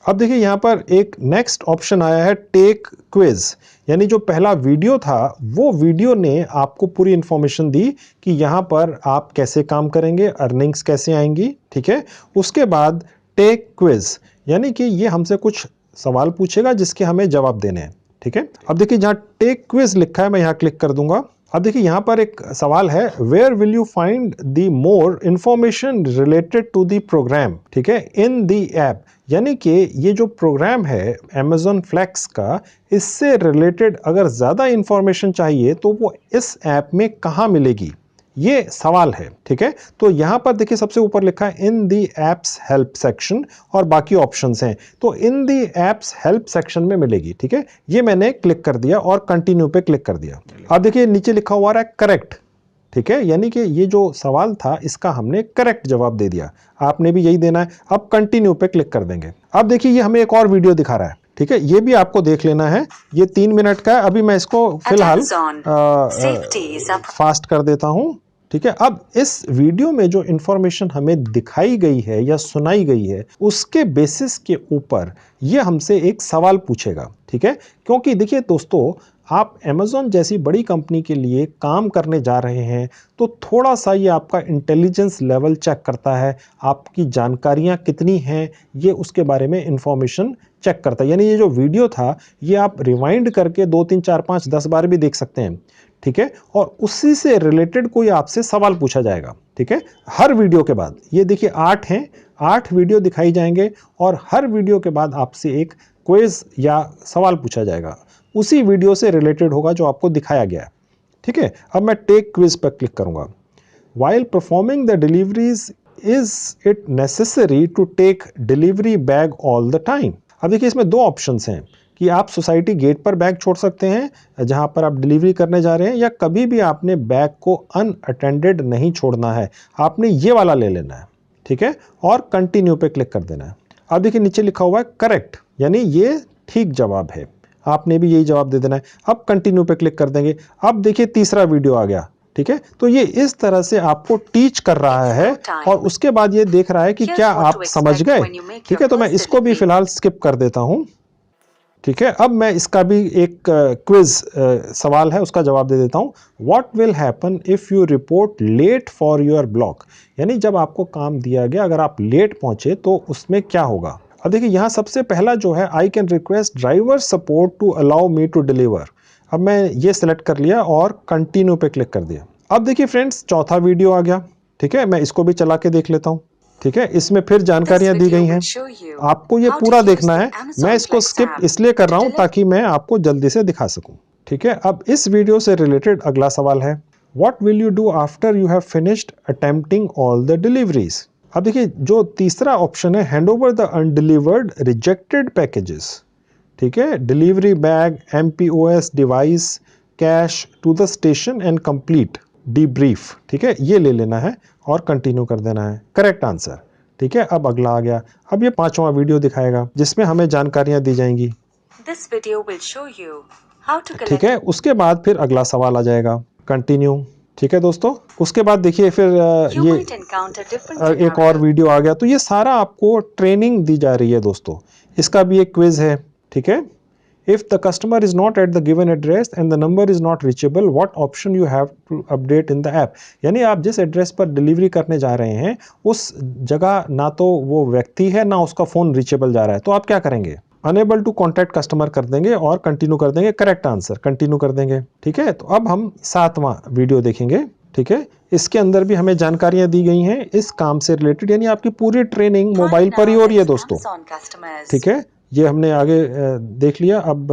अब देखिए यहाँ पर एक next option आया है, take quiz. यानी जो पहला वीडियो था वो वीडियो ने आपको पूरी इंफॉर्मेशन दी कि यहाँ पर आप कैसे काम करेंगे, अर्निंग्स कैसे आएंगी। ठीक है, उसके बाद टेक क्विज, यानी कि ये हमसे कुछ सवाल पूछेगा जिसके हमें जवाब देने हैं। ठीक है, अब देखिए जहाँ टेक क्विज लिखा है मैं यहाँ क्लिक कर दूंगा। अब देखिए यहाँ पर एक सवाल है, where will you find the more information related to the program. ठीक है, इन द ऐप, यानी कि ये जो प्रोग्राम है Amazon फ्लैक्स का, इससे रिलेटेड अगर ज़्यादा इंफॉर्मेशन चाहिए तो वो इस ऐप में कहाँ मिलेगी, ये सवाल है। ठीक है, तो यहाँ पर देखिए सबसे ऊपर लिखा है इन दी एप्स हेल्प सेक्शन और बाकी ऑप्शंस हैं, तो इन दी एप्स हेल्प सेक्शन में मिलेगी। ठीक है, ये मैंने क्लिक कर दिया और कंटिन्यू पे क्लिक कर दिया। अब देखिए नीचे लिखा हुआ है करेक्ट। ठीक है, यानी कि ये जो सवाल था इसका हमने करेक्ट जवाब दे दिया, आपने भी यही देना है। अब कंटिन्यू पे क्लिक कर देंगे। अब देखिए ये हमें एक और वीडियो दिखा रहा है। ठीक है, ये भी आपको देख लेना है, ये 3 मिनट का है। अभी मैं इसको फिलहाल फास्ट कर देता हूं। ठीक है, अब इस वीडियो में जो इंफॉर्मेशन हमें दिखाई गई है या सुनाई गई है उसके बेसिस के ऊपर ये हमसे एक सवाल पूछेगा। ठीक है, क्योंकि देखिए दोस्तों, आप Amazon जैसी बड़ी कंपनी के लिए काम करने जा रहे हैं तो थोड़ा सा ये आपका इंटेलिजेंस लेवल चेक करता है, आपकी जानकारियां कितनी हैं ये उसके बारे में इंफॉर्मेशन चेक करता है। यानी ये जो वीडियो था ये आप रिवाइंड करके 2, 3, 4, 5, 10 बार भी देख सकते हैं। ठीक है, और उसी से रिलेटेड कोई आपसे सवाल पूछा जाएगा। ठीक है, हर वीडियो के बाद, ये देखिए 8 हैं, 8 वीडियो दिखाई जाएंगे और हर वीडियो के बाद आपसे एक क्विज या सवाल पूछा जाएगा, उसी वीडियो से रिलेटेड होगा जो आपको दिखाया गया है। ठीक है, अब मैं टेक क्विज पर क्लिक करूंगा। While performing the deliveries is it necessary to take delivery bag all the time. अब देखिए इसमें 2 ऑप्शंस हैं कि आप सोसाइटी गेट पर बैग छोड़ सकते हैं जहां पर आप डिलीवरी करने जा रहे हैं, या कभी भी आपने बैग को अनअटेंडेड नहीं छोड़ना है, आपने ये वाला ले लेना है। ठीक है, और कंटिन्यू पे क्लिक कर देना है। अब देखिए नीचे लिखा हुआ है करेक्ट, यानी ये ठीक जवाब है, आपने भी यही जवाब दे देना है। अब कंटिन्यू पे क्लिक कर देंगे। अब देखिए तीसरा वीडियो आ गया। ठीक है, तो ये इस तरह से आपको टीच कर रहा है और उसके बाद ये देख रहा है कि क्या आप समझ गए। ठीक है, तो मैं इसको भी फिलहाल स्किप कर देता हूं। ठीक है, अब मैं इसका भी एक क्विज सवाल है उसका जवाब दे देता हूं। What will happen if you report late for your block, यानी जब आपको काम दिया गया अगर आप लेट पहुंचे तो उसमें क्या होगा। अब देखिए यहाँ सबसे पहला जो है, I can request driver support to allow me to deliver. अब मैं ये सिलेक्ट कर लिया और कंटिन्यू पे क्लिक कर दिया। अब देखिए फ्रेंड्स चौथा वीडियो आ गया। ठीक है, मैं इसको भी चला के देख लेता हूँ। ठीक है, इसमें फिर जानकारियां दी गई हैं, आपको ये पूरा देखना है। मैं इसको स्किप इसलिए कर रहा हूं ताकि मैं आपको जल्दी से दिखा सकूं। ठीक है, अब इस वीडियो से रिलेटेड अगला सवाल है, what will you do after you have finished attempting all the deliveries. अब देखिए जो तीसरा ऑप्शन है, hand over the undelivered rejected packages. ठीक है, delivery bag, MPOS device, cash to the station and complete debrief. ठीक है, ये ले लेना है और कंटिन्यू कर देना है, करेक्ट आंसर। ठीक है, अब अगला आ गया, अब ये 5वां वीडियो दिखाएगा जिसमें हमें जानकारियां दी जाएंगी। This video will show you how to collect. ठीक है, उसके बाद फिर अगला सवाल आ जाएगा, कंटिन्यू। ठीक है दोस्तों, उसके बाद देखिए फिर You ये might encounter different एक और scenarios. वीडियो आ गया। तो ये सारा आपको ट्रेनिंग दी जा रही है दोस्तों, इसका भी एक क्विज है। ठीक है, if the customer is not at the given address and the number is not reachable, what option you have to update in the app। यानी आप जिस एड्रेस पर डिलीवरी करने जा रहे हैं उस जगह ना तो वो व्यक्ति है ना उसका फोन रीचेबल जा रहा है, तो आप क्या करेंगे, अनेबल टू कॉन्टैक्ट कस्टमर कर देंगे और कंटिन्यू कर देंगे, करेक्ट आंसर, कंटिन्यू कर देंगे। ठीक है, तो अब हम 7वां वीडियो देखेंगे। ठीक है, इसके अंदर भी हमें जानकारियां दी गई हैं इस काम से रिलेटेड, यानी आपकी पूरी ट्रेनिंग मोबाइल पर ही हो रही है दोस्तों। Amazon customers. ठीक है, ये हमने आगे देख लिया, अब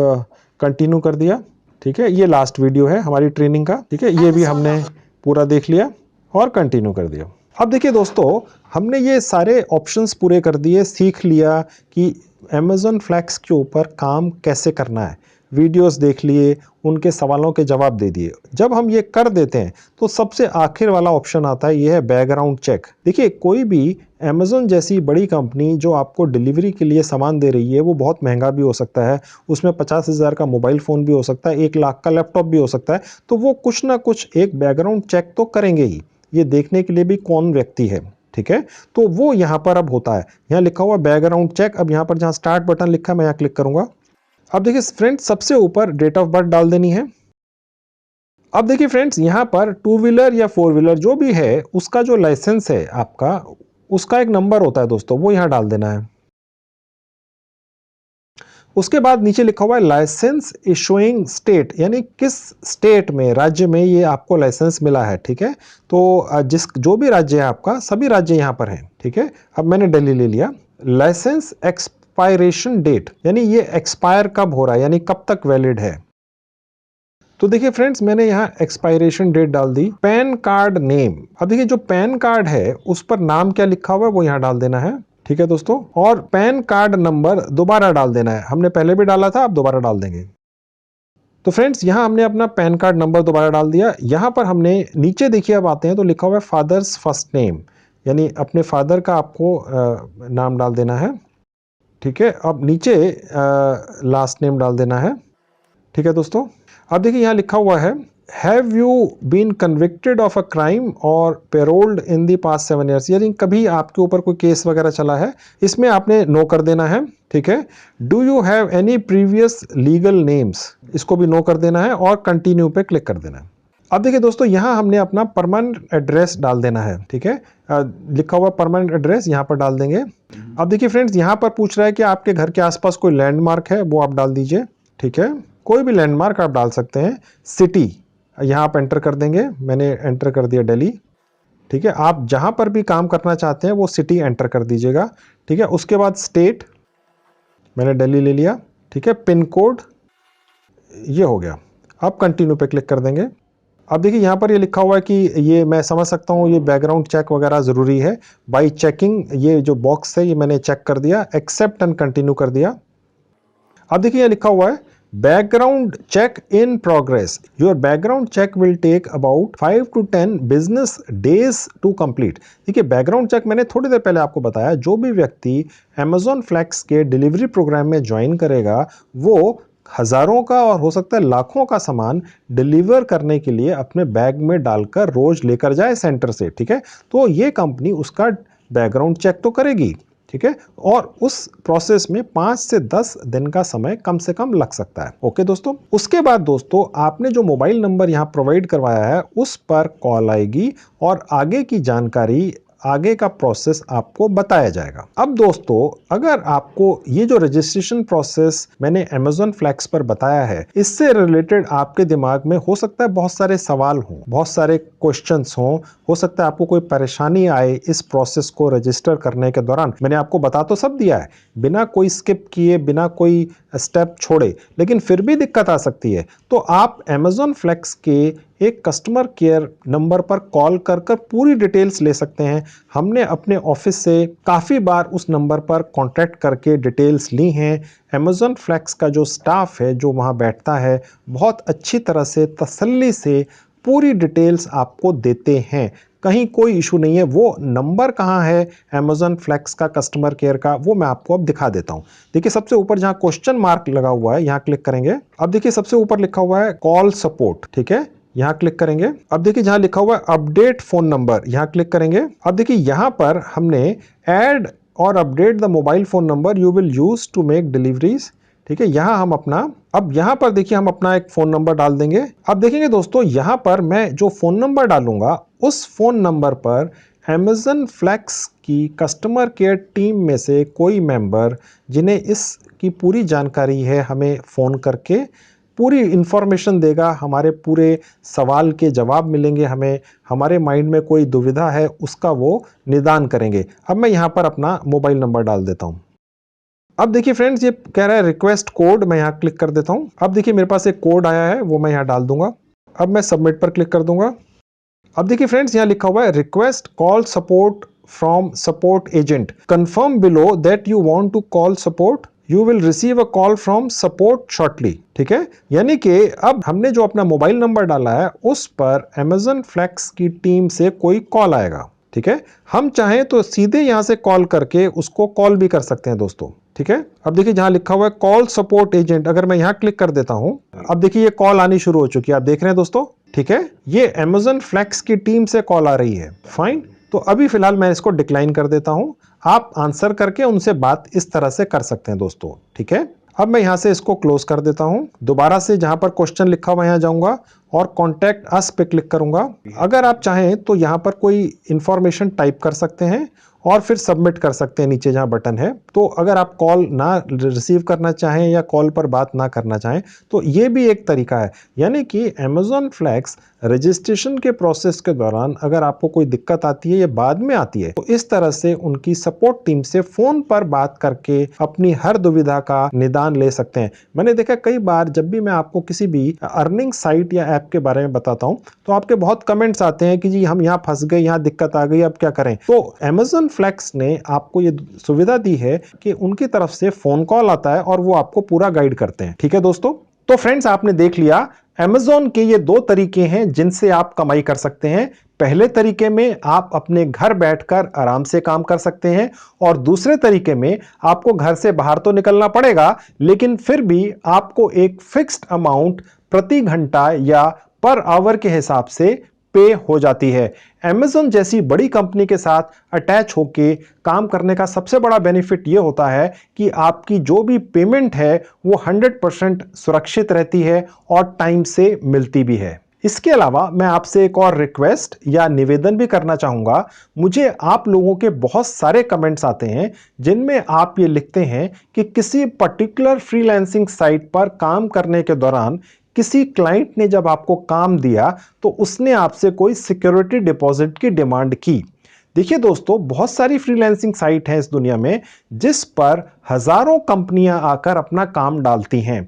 कंटिन्यू कर दिया। ठीक है, ये लास्ट वीडियो है हमारी ट्रेनिंग का। ठीक है, ये भी हमने पूरा देख लिया और कंटिन्यू कर दिया। अब देखिए दोस्तों, हमने ये सारे ऑप्शंस पूरे कर दिए, सीख लिया कि Amazon फ्लैक्स के ऊपर काम कैसे करना है, वीडियोस देख लिए, उनके सवालों के जवाब दे दिए। जब हम ये कर देते हैं तो सबसे आखिर वाला ऑप्शन आता है, ये है बैकग्राउंड चेक। देखिए कोई भी Amazon जैसी बड़ी कंपनी जो आपको डिलीवरी के लिए सामान दे रही है वो बहुत महंगा भी हो सकता है, उसमें 50,000 का मोबाइल फ़ोन भी हो सकता है, 1 लाख का लैपटॉप भी हो सकता है, तो वो कुछ ना कुछ एक बैकग्राउंड चेक तो करेंगे ही, ये देखने के लिए भी कौन व्यक्ति है। ठीक है, तो वो यहाँ पर अब होता है, यहाँ लिखा हुआ बैकग्राउंड चेक। अब यहाँ पर जहाँ स्टार्ट बटन लिखा है मैं यहाँ क्लिक करूंगा। अब देखिए फ्रेंड्स, सबसे ऊपर डेट ऑफ बर्थ डाल देनी है। अब देखिए फ्रेंड्स, यहाँ पर 2 व्हीलर या 4 व्हीलर जो भी है उसका जो लाइसेंस है आपका, उसका एक नंबर होता है दोस्तों, वो यहाँ डाल देना है। उसके बाद नीचे लिखा हुआ है लाइसेंस इशुइंग स्टेट, यानी किस स्टेट में, राज्य में ये आपको लाइसेंस मिला है। ठीक है, तो जो भी राज्य है आपका, सभी राज्य यहाँ पर हैं। ठीक है, अब मैंने दिल्ली ले लिया। लाइसेंस एक्सपायरेशन डेट, यानी ये एक्सपायर कब हो रहा है, यानी कब तक वैलिड है। तो देखिए फ्रेंड्स, मैंने यहाँ एक्सपायरेशन डेट डाल दी। पैन कार्ड नेम, अब देखिए जो पैन कार्ड है उस पर नाम क्या लिखा हुआ है वो यहाँ डाल देना है। ठीक है दोस्तों, और पैन कार्ड नंबर दोबारा डाल देना है, हमने पहले भी डाला था, अब दोबारा डाल देंगे। तो फ्रेंड्स, यहाँ हमने अपना पैन कार्ड नंबर दोबारा डाल दिया। यहाँ पर हमने नीचे देखिए, अब आते हैं तो लिखा हुआ है फादर्स फर्स्ट नेम, यानी अपने फादर का आपको नाम डाल देना है। ठीक है, अब नीचे लास्ट नेम डाल देना है। ठीक है दोस्तों, अब देखिए यहाँ लिखा हुआ है, have you been convicted of a crime और paroled in the past 7 years, यानी कभी आपके ऊपर कोई केस वगैरह चला है, इसमें आपने नो कर देना है। ठीक है, do you have any previous legal names, इसको भी नो कर देना है और कंटिन्यू पे क्लिक कर देना है। अब देखिए दोस्तों, यहाँ हमने अपना परमानेंट एड्रेस डाल देना है। ठीक है, लिखा हुआ परमानेंट एड्रेस यहाँ पर डाल देंगे। अब देखिए फ्रेंड्स, यहाँ पर पूछ रहा है कि आपके घर के आसपास कोई लैंडमार्क है, वो आप डाल दीजिए। ठीक है, कोई भी लैंडमार्क आप डाल सकते हैं। सिटी यहाँ आप एंटर कर देंगे, मैंने एंटर कर दिया दिल्ली। ठीक है, आप जहाँ पर भी काम करना चाहते हैं वो सिटी एंटर कर दीजिएगा। ठीक है, उसके बाद स्टेट, मैंने दिल्ली ले लिया। ठीक है, पिन कोड ये हो गया। अब कंटिन्यू पे क्लिक कर देंगे। अब देखिए यहाँ पर ये लिखा हुआ है कि ये मैं समझ सकता हूँ ये बैकग्राउंड चेक वगैरह ज़रूरी है, बाई चेकिंग, ये जो बॉक्स है ये मैंने चेक कर दिया, एक्सेप्ट एंड कंटिन्यू कर दिया। अब देखिए ये लिखा हुआ है background check in progress, your background check will take about 5 to 10 business days to complete। देखिए बैकग्राउंड चेक मैंने थोड़ी देर पहले आपको बताया, जो भी व्यक्ति Amazon फ्लैक्स के डिलीवरी प्रोग्राम में ज्वाइन करेगा वो हजारों का और हो सकता है लाखों का सामान डिलीवर करने के लिए अपने बैग में डालकर रोज लेकर जाए सेंटर से। ठीक है, तो ये कंपनी उसका बैकग्राउंड चेक तो करेगी। ठीक है, और उस प्रोसेस में 5 से 10 दिन का समय कम से कम लग सकता है। ओके दोस्तों, उसके बाद दोस्तों आपने जो मोबाइल नंबर यहाँ प्रोवाइड करवाया है उस पर कॉल आएगी और आगे की जानकारी आगे का प्रोसेस आपको बताया जाएगा। अब दोस्तों, अगर आपको ये जो रजिस्ट्रेशन प्रोसेस मैंने Amazon Flex पर बताया है, इससे रिलेटेड आपके दिमाग में हो सकता है बहुत सारे सवाल हों, बहुत सारे क्वेश्चंस हों, हो सकता है आपको कोई परेशानी आए इस प्रोसेस को रजिस्टर करने के दौरान। मैंने आपको बता तो सब दिया है, बिना कोई स्किप किए, बिना कोई स्टेप छोड़े, लेकिन फिर भी दिक्कत आ सकती है तो आप Amazon Flex के एक कस्टमर केयर नंबर पर कॉल कर पूरी डिटेल्स ले सकते हैं। हमने अपने ऑफिस से काफ़ी बार उस नंबर पर कांटेक्ट करके डिटेल्स ली हैं। Amazon Flex का जो स्टाफ है जो वहाँ बैठता है, बहुत अच्छी तरह से तसल्ली से पूरी डिटेल्स आपको देते हैं, कहीं कोई इशू नहीं है। वो नंबर कहाँ है Amazon Flex का कस्टमर केयर का, वो मैं आपको अब दिखा देता हूँ। देखिए सबसे ऊपर जहाँ क्वेश्चन मार्क लगा हुआ है, यहाँ क्लिक करेंगे। अब देखिए सबसे ऊपर लिखा हुआ है कॉल सपोर्ट, ठीक है, यहाँ क्लिक करेंगे। अब देखिए जहाँ लिखा हुआ है अपडेट फोन नंबर, यहाँ क्लिक करेंगे। अब देखिए यहाँ पर हमने ऐड और update the mobile phone number you will use to make deliveries, ठीक है, यहाँ हम अपना, अब यहाँ पर देखिए हम अपना एक फोन नंबर डाल देंगे। अब देखेंगे दोस्तों, यहाँ पर मैं जो फोन नंबर डालूंगा उस फोन नंबर पर Amazon Flex की कस्टमर केयर टीम में से कोई मेंबर, जिन्हें इसकी पूरी जानकारी है, हमें फ़ोन करके पूरी इंफॉर्मेशन देगा। हमारे पूरे सवाल के जवाब मिलेंगे हमें, हमारे माइंड में कोई दुविधा है उसका वो निदान करेंगे। अब मैं यहाँ पर अपना मोबाइल नंबर डाल देता हूँ। अब देखिए फ्रेंड्स, ये कह रहा है रिक्वेस्ट कोड, मैं यहाँ क्लिक कर देता हूँ। अब देखिए मेरे पास एक कोड आया है, वो मैं यहाँ डाल दूंगा। अब मैं सबमिट पर क्लिक कर दूंगा। अब देखिए फ्रेंड्स, यहाँ लिखा हुआ है request call support from support agent, confirm below that you want to call support, you will receive a call from support shortly, ठीक है। यानी कि अब हमने जो अपना मोबाइल नंबर डाला है उस पर Amazon Flex की टीम से कोई कॉल आएगा, ठीक है। हम चाहें तो सीधे यहाँ से कॉल करके उसको कॉल भी कर सकते हैं दोस्तों, ठीक है। अब देखिए जहाँ लिखा हुआ है कॉल सपोर्ट एजेंट, अगर मैं यहाँ क्लिक कर देता हूँ, अब देखिए ये कॉल आनी शुरू हो चुकी है, आप देख रहे हैं दोस्तों, ठीक है। ये Amazon Flex की टीम से कॉल आ रही है, फाइन। तो अभी फिलहाल मैं इसको डिक्लाइन कर देता हूं। आप आंसर करके उनसे बात इस तरह से कर सकते हैं दोस्तों, ठीक है। अब मैं यहां से इसको क्लोज कर देता हूं। दोबारा से जहां पर क्वेश्चन लिखा हुआ यहां जाऊंगा और कॉन्टैक्ट अस पे क्लिक करूंगा। अगर आप चाहें तो यहां पर कोई इंफॉर्मेशन टाइप कर सकते हैं और फिर सबमिट कर सकते हैं नीचे जहां बटन है। तो अगर आप कॉल ना रिसीव करना चाहें या कॉल पर बात ना करना चाहें तो ये भी एक तरीका है। यानी कि Amazon Flex रजिस्ट्रेशन के प्रोसेस के दौरान अगर आपको कोई दिक्कत आती है या बाद में आती है तो इस तरह से उनकी सपोर्ट टीम से फोन पर बात करके अपनी हर दुविधा का निदान ले सकते हैं। मैंने देखा कई बार जब भी मैं आपको किसी भी अर्निंग साइट या ऐप के बारे में बताता हूं तो आपके बहुत कमेंट्स आते हैं कि जी हम यहाँ फंस गए, यहाँ दिक्कत आ गई, अब क्या करें। तो Amazon Flex ने आपको ये सुविधा दी है कि उनकी तरफ से फोन कॉल आता है और वो आपको पूरा गाइड करते हैं, ठीक है दोस्तों। तो फ्रेंड्स, आपने देख लिया Amazon के ये दो तरीके हैं जिनसे आप कमाई कर सकते हैं। पहले तरीके में आप अपने घर बैठकर आराम से काम कर सकते हैं और दूसरे तरीके में आपको घर से बाहर तो निकलना पड़ेगा, लेकिन फिर भी आपको एक फिक्स्ड अमाउंट प्रति घंटा या पर आवर के हिसाब से पे हो जाती है। Amazon जैसी बड़ी कंपनी के साथ अटैच होके काम करने का सबसे बड़ा बेनिफिट ये होता है कि आपकी जो भी पेमेंट है वो 100% सुरक्षित रहती है और टाइम से मिलती भी है। इसके अलावा मैं आपसे एक और रिक्वेस्ट या निवेदन भी करना चाहूंगा। मुझे आप लोगों के बहुत सारे कमेंट्स आते हैं जिनमें आप ये लिखते हैं कि किसी पर्टिकुलर फ्रीलांसिंग साइट पर काम करने के दौरान किसी क्लाइंट ने जब आपको काम दिया तो उसने आपसे कोई सिक्योरिटी डिपॉजिट की डिमांड की। देखिए दोस्तों, बहुत सारी फ्रीलांसिंग साइट हैं इस दुनिया में जिस पर हजारों कंपनियां आकर अपना काम डालती हैं।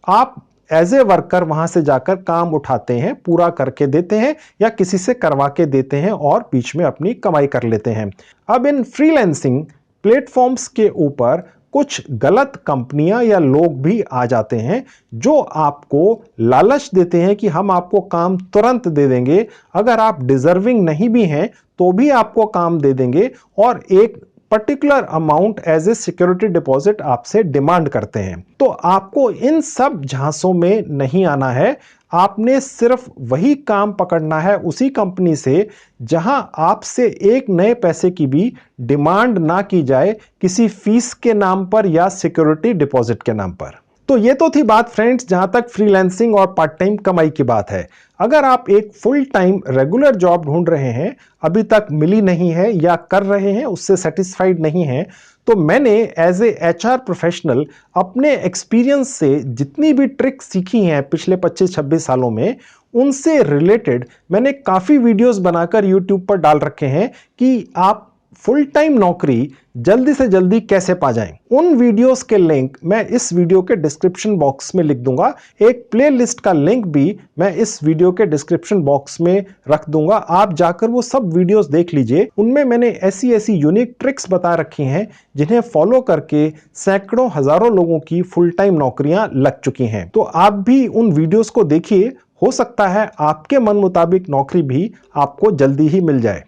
आप एज ए वर्कर वहां से जाकर काम उठाते हैं, पूरा करके देते हैं या किसी से करवा के देते हैं और बीच में अपनी कमाई कर लेते हैं। अब इन फ्रीलांसिंग प्लेटफॉर्म्स के ऊपर कुछ गलत कंपनियां या लोग भी आ जाते हैं जो आपको लालच देते हैं कि हम आपको काम तुरंत दे देंगे, अगर आप डिजर्विंग नहीं भी हैं तो भी आपको काम दे देंगे और एक particular amount as a security deposit आपसे डिमांड करते हैं। तो आपको इन सब झांसों में नहीं आना है। आपने सिर्फ वही काम पकड़ना है उसी कंपनी से जहां आपसे एक नए पैसे की भी डिमांड ना की जाए किसी फीस के नाम पर या सिक्योरिटी डिपॉजिट के नाम पर। तो ये तो थी बात फ्रेंड्स जहां तक फ्रीलांसिंग और पार्ट टाइम कमाई की बात है। अगर आप एक फुल टाइम रेगुलर जॉब ढूंढ रहे हैं, अभी तक मिली नहीं है या कर रहे हैं उससे सेटिस्फाइड नहीं हैं, तो मैंने एज ए एचआर प्रोफेशनल अपने एक्सपीरियंस से जितनी भी ट्रिक्स सीखी हैं पिछले 25-26 सालों में, उनसे रिलेटेड मैंने काफ़ी वीडियोस बनाकर यूट्यूब पर डाल रखे हैं कि आप फुल टाइम नौकरी जल्दी से जल्दी कैसे पा जाएं। उन वीडियोस के लिंक मैं इस वीडियो के डिस्क्रिप्शन बॉक्स में लिख दूंगा। एक प्लेलिस्ट का लिंक भी मैं इस वीडियो के डिस्क्रिप्शन बॉक्स में रख दूंगा। आप जाकर वो सब वीडियोस देख लीजिए। उनमें मैंने ऐसी ऐसी यूनिक ट्रिक्स बता रखी हैं जिन्हें फॉलो करके सैकड़ों हजारों लोगों की फुल टाइम नौकरियां लग चुकी हैं। तो आप भी उन वीडियोस को देखिए, हो सकता है आपके मन मुताबिक नौकरी भी आपको जल्दी ही मिल जाए।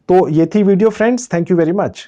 तो ये थी video friends, thank you very much.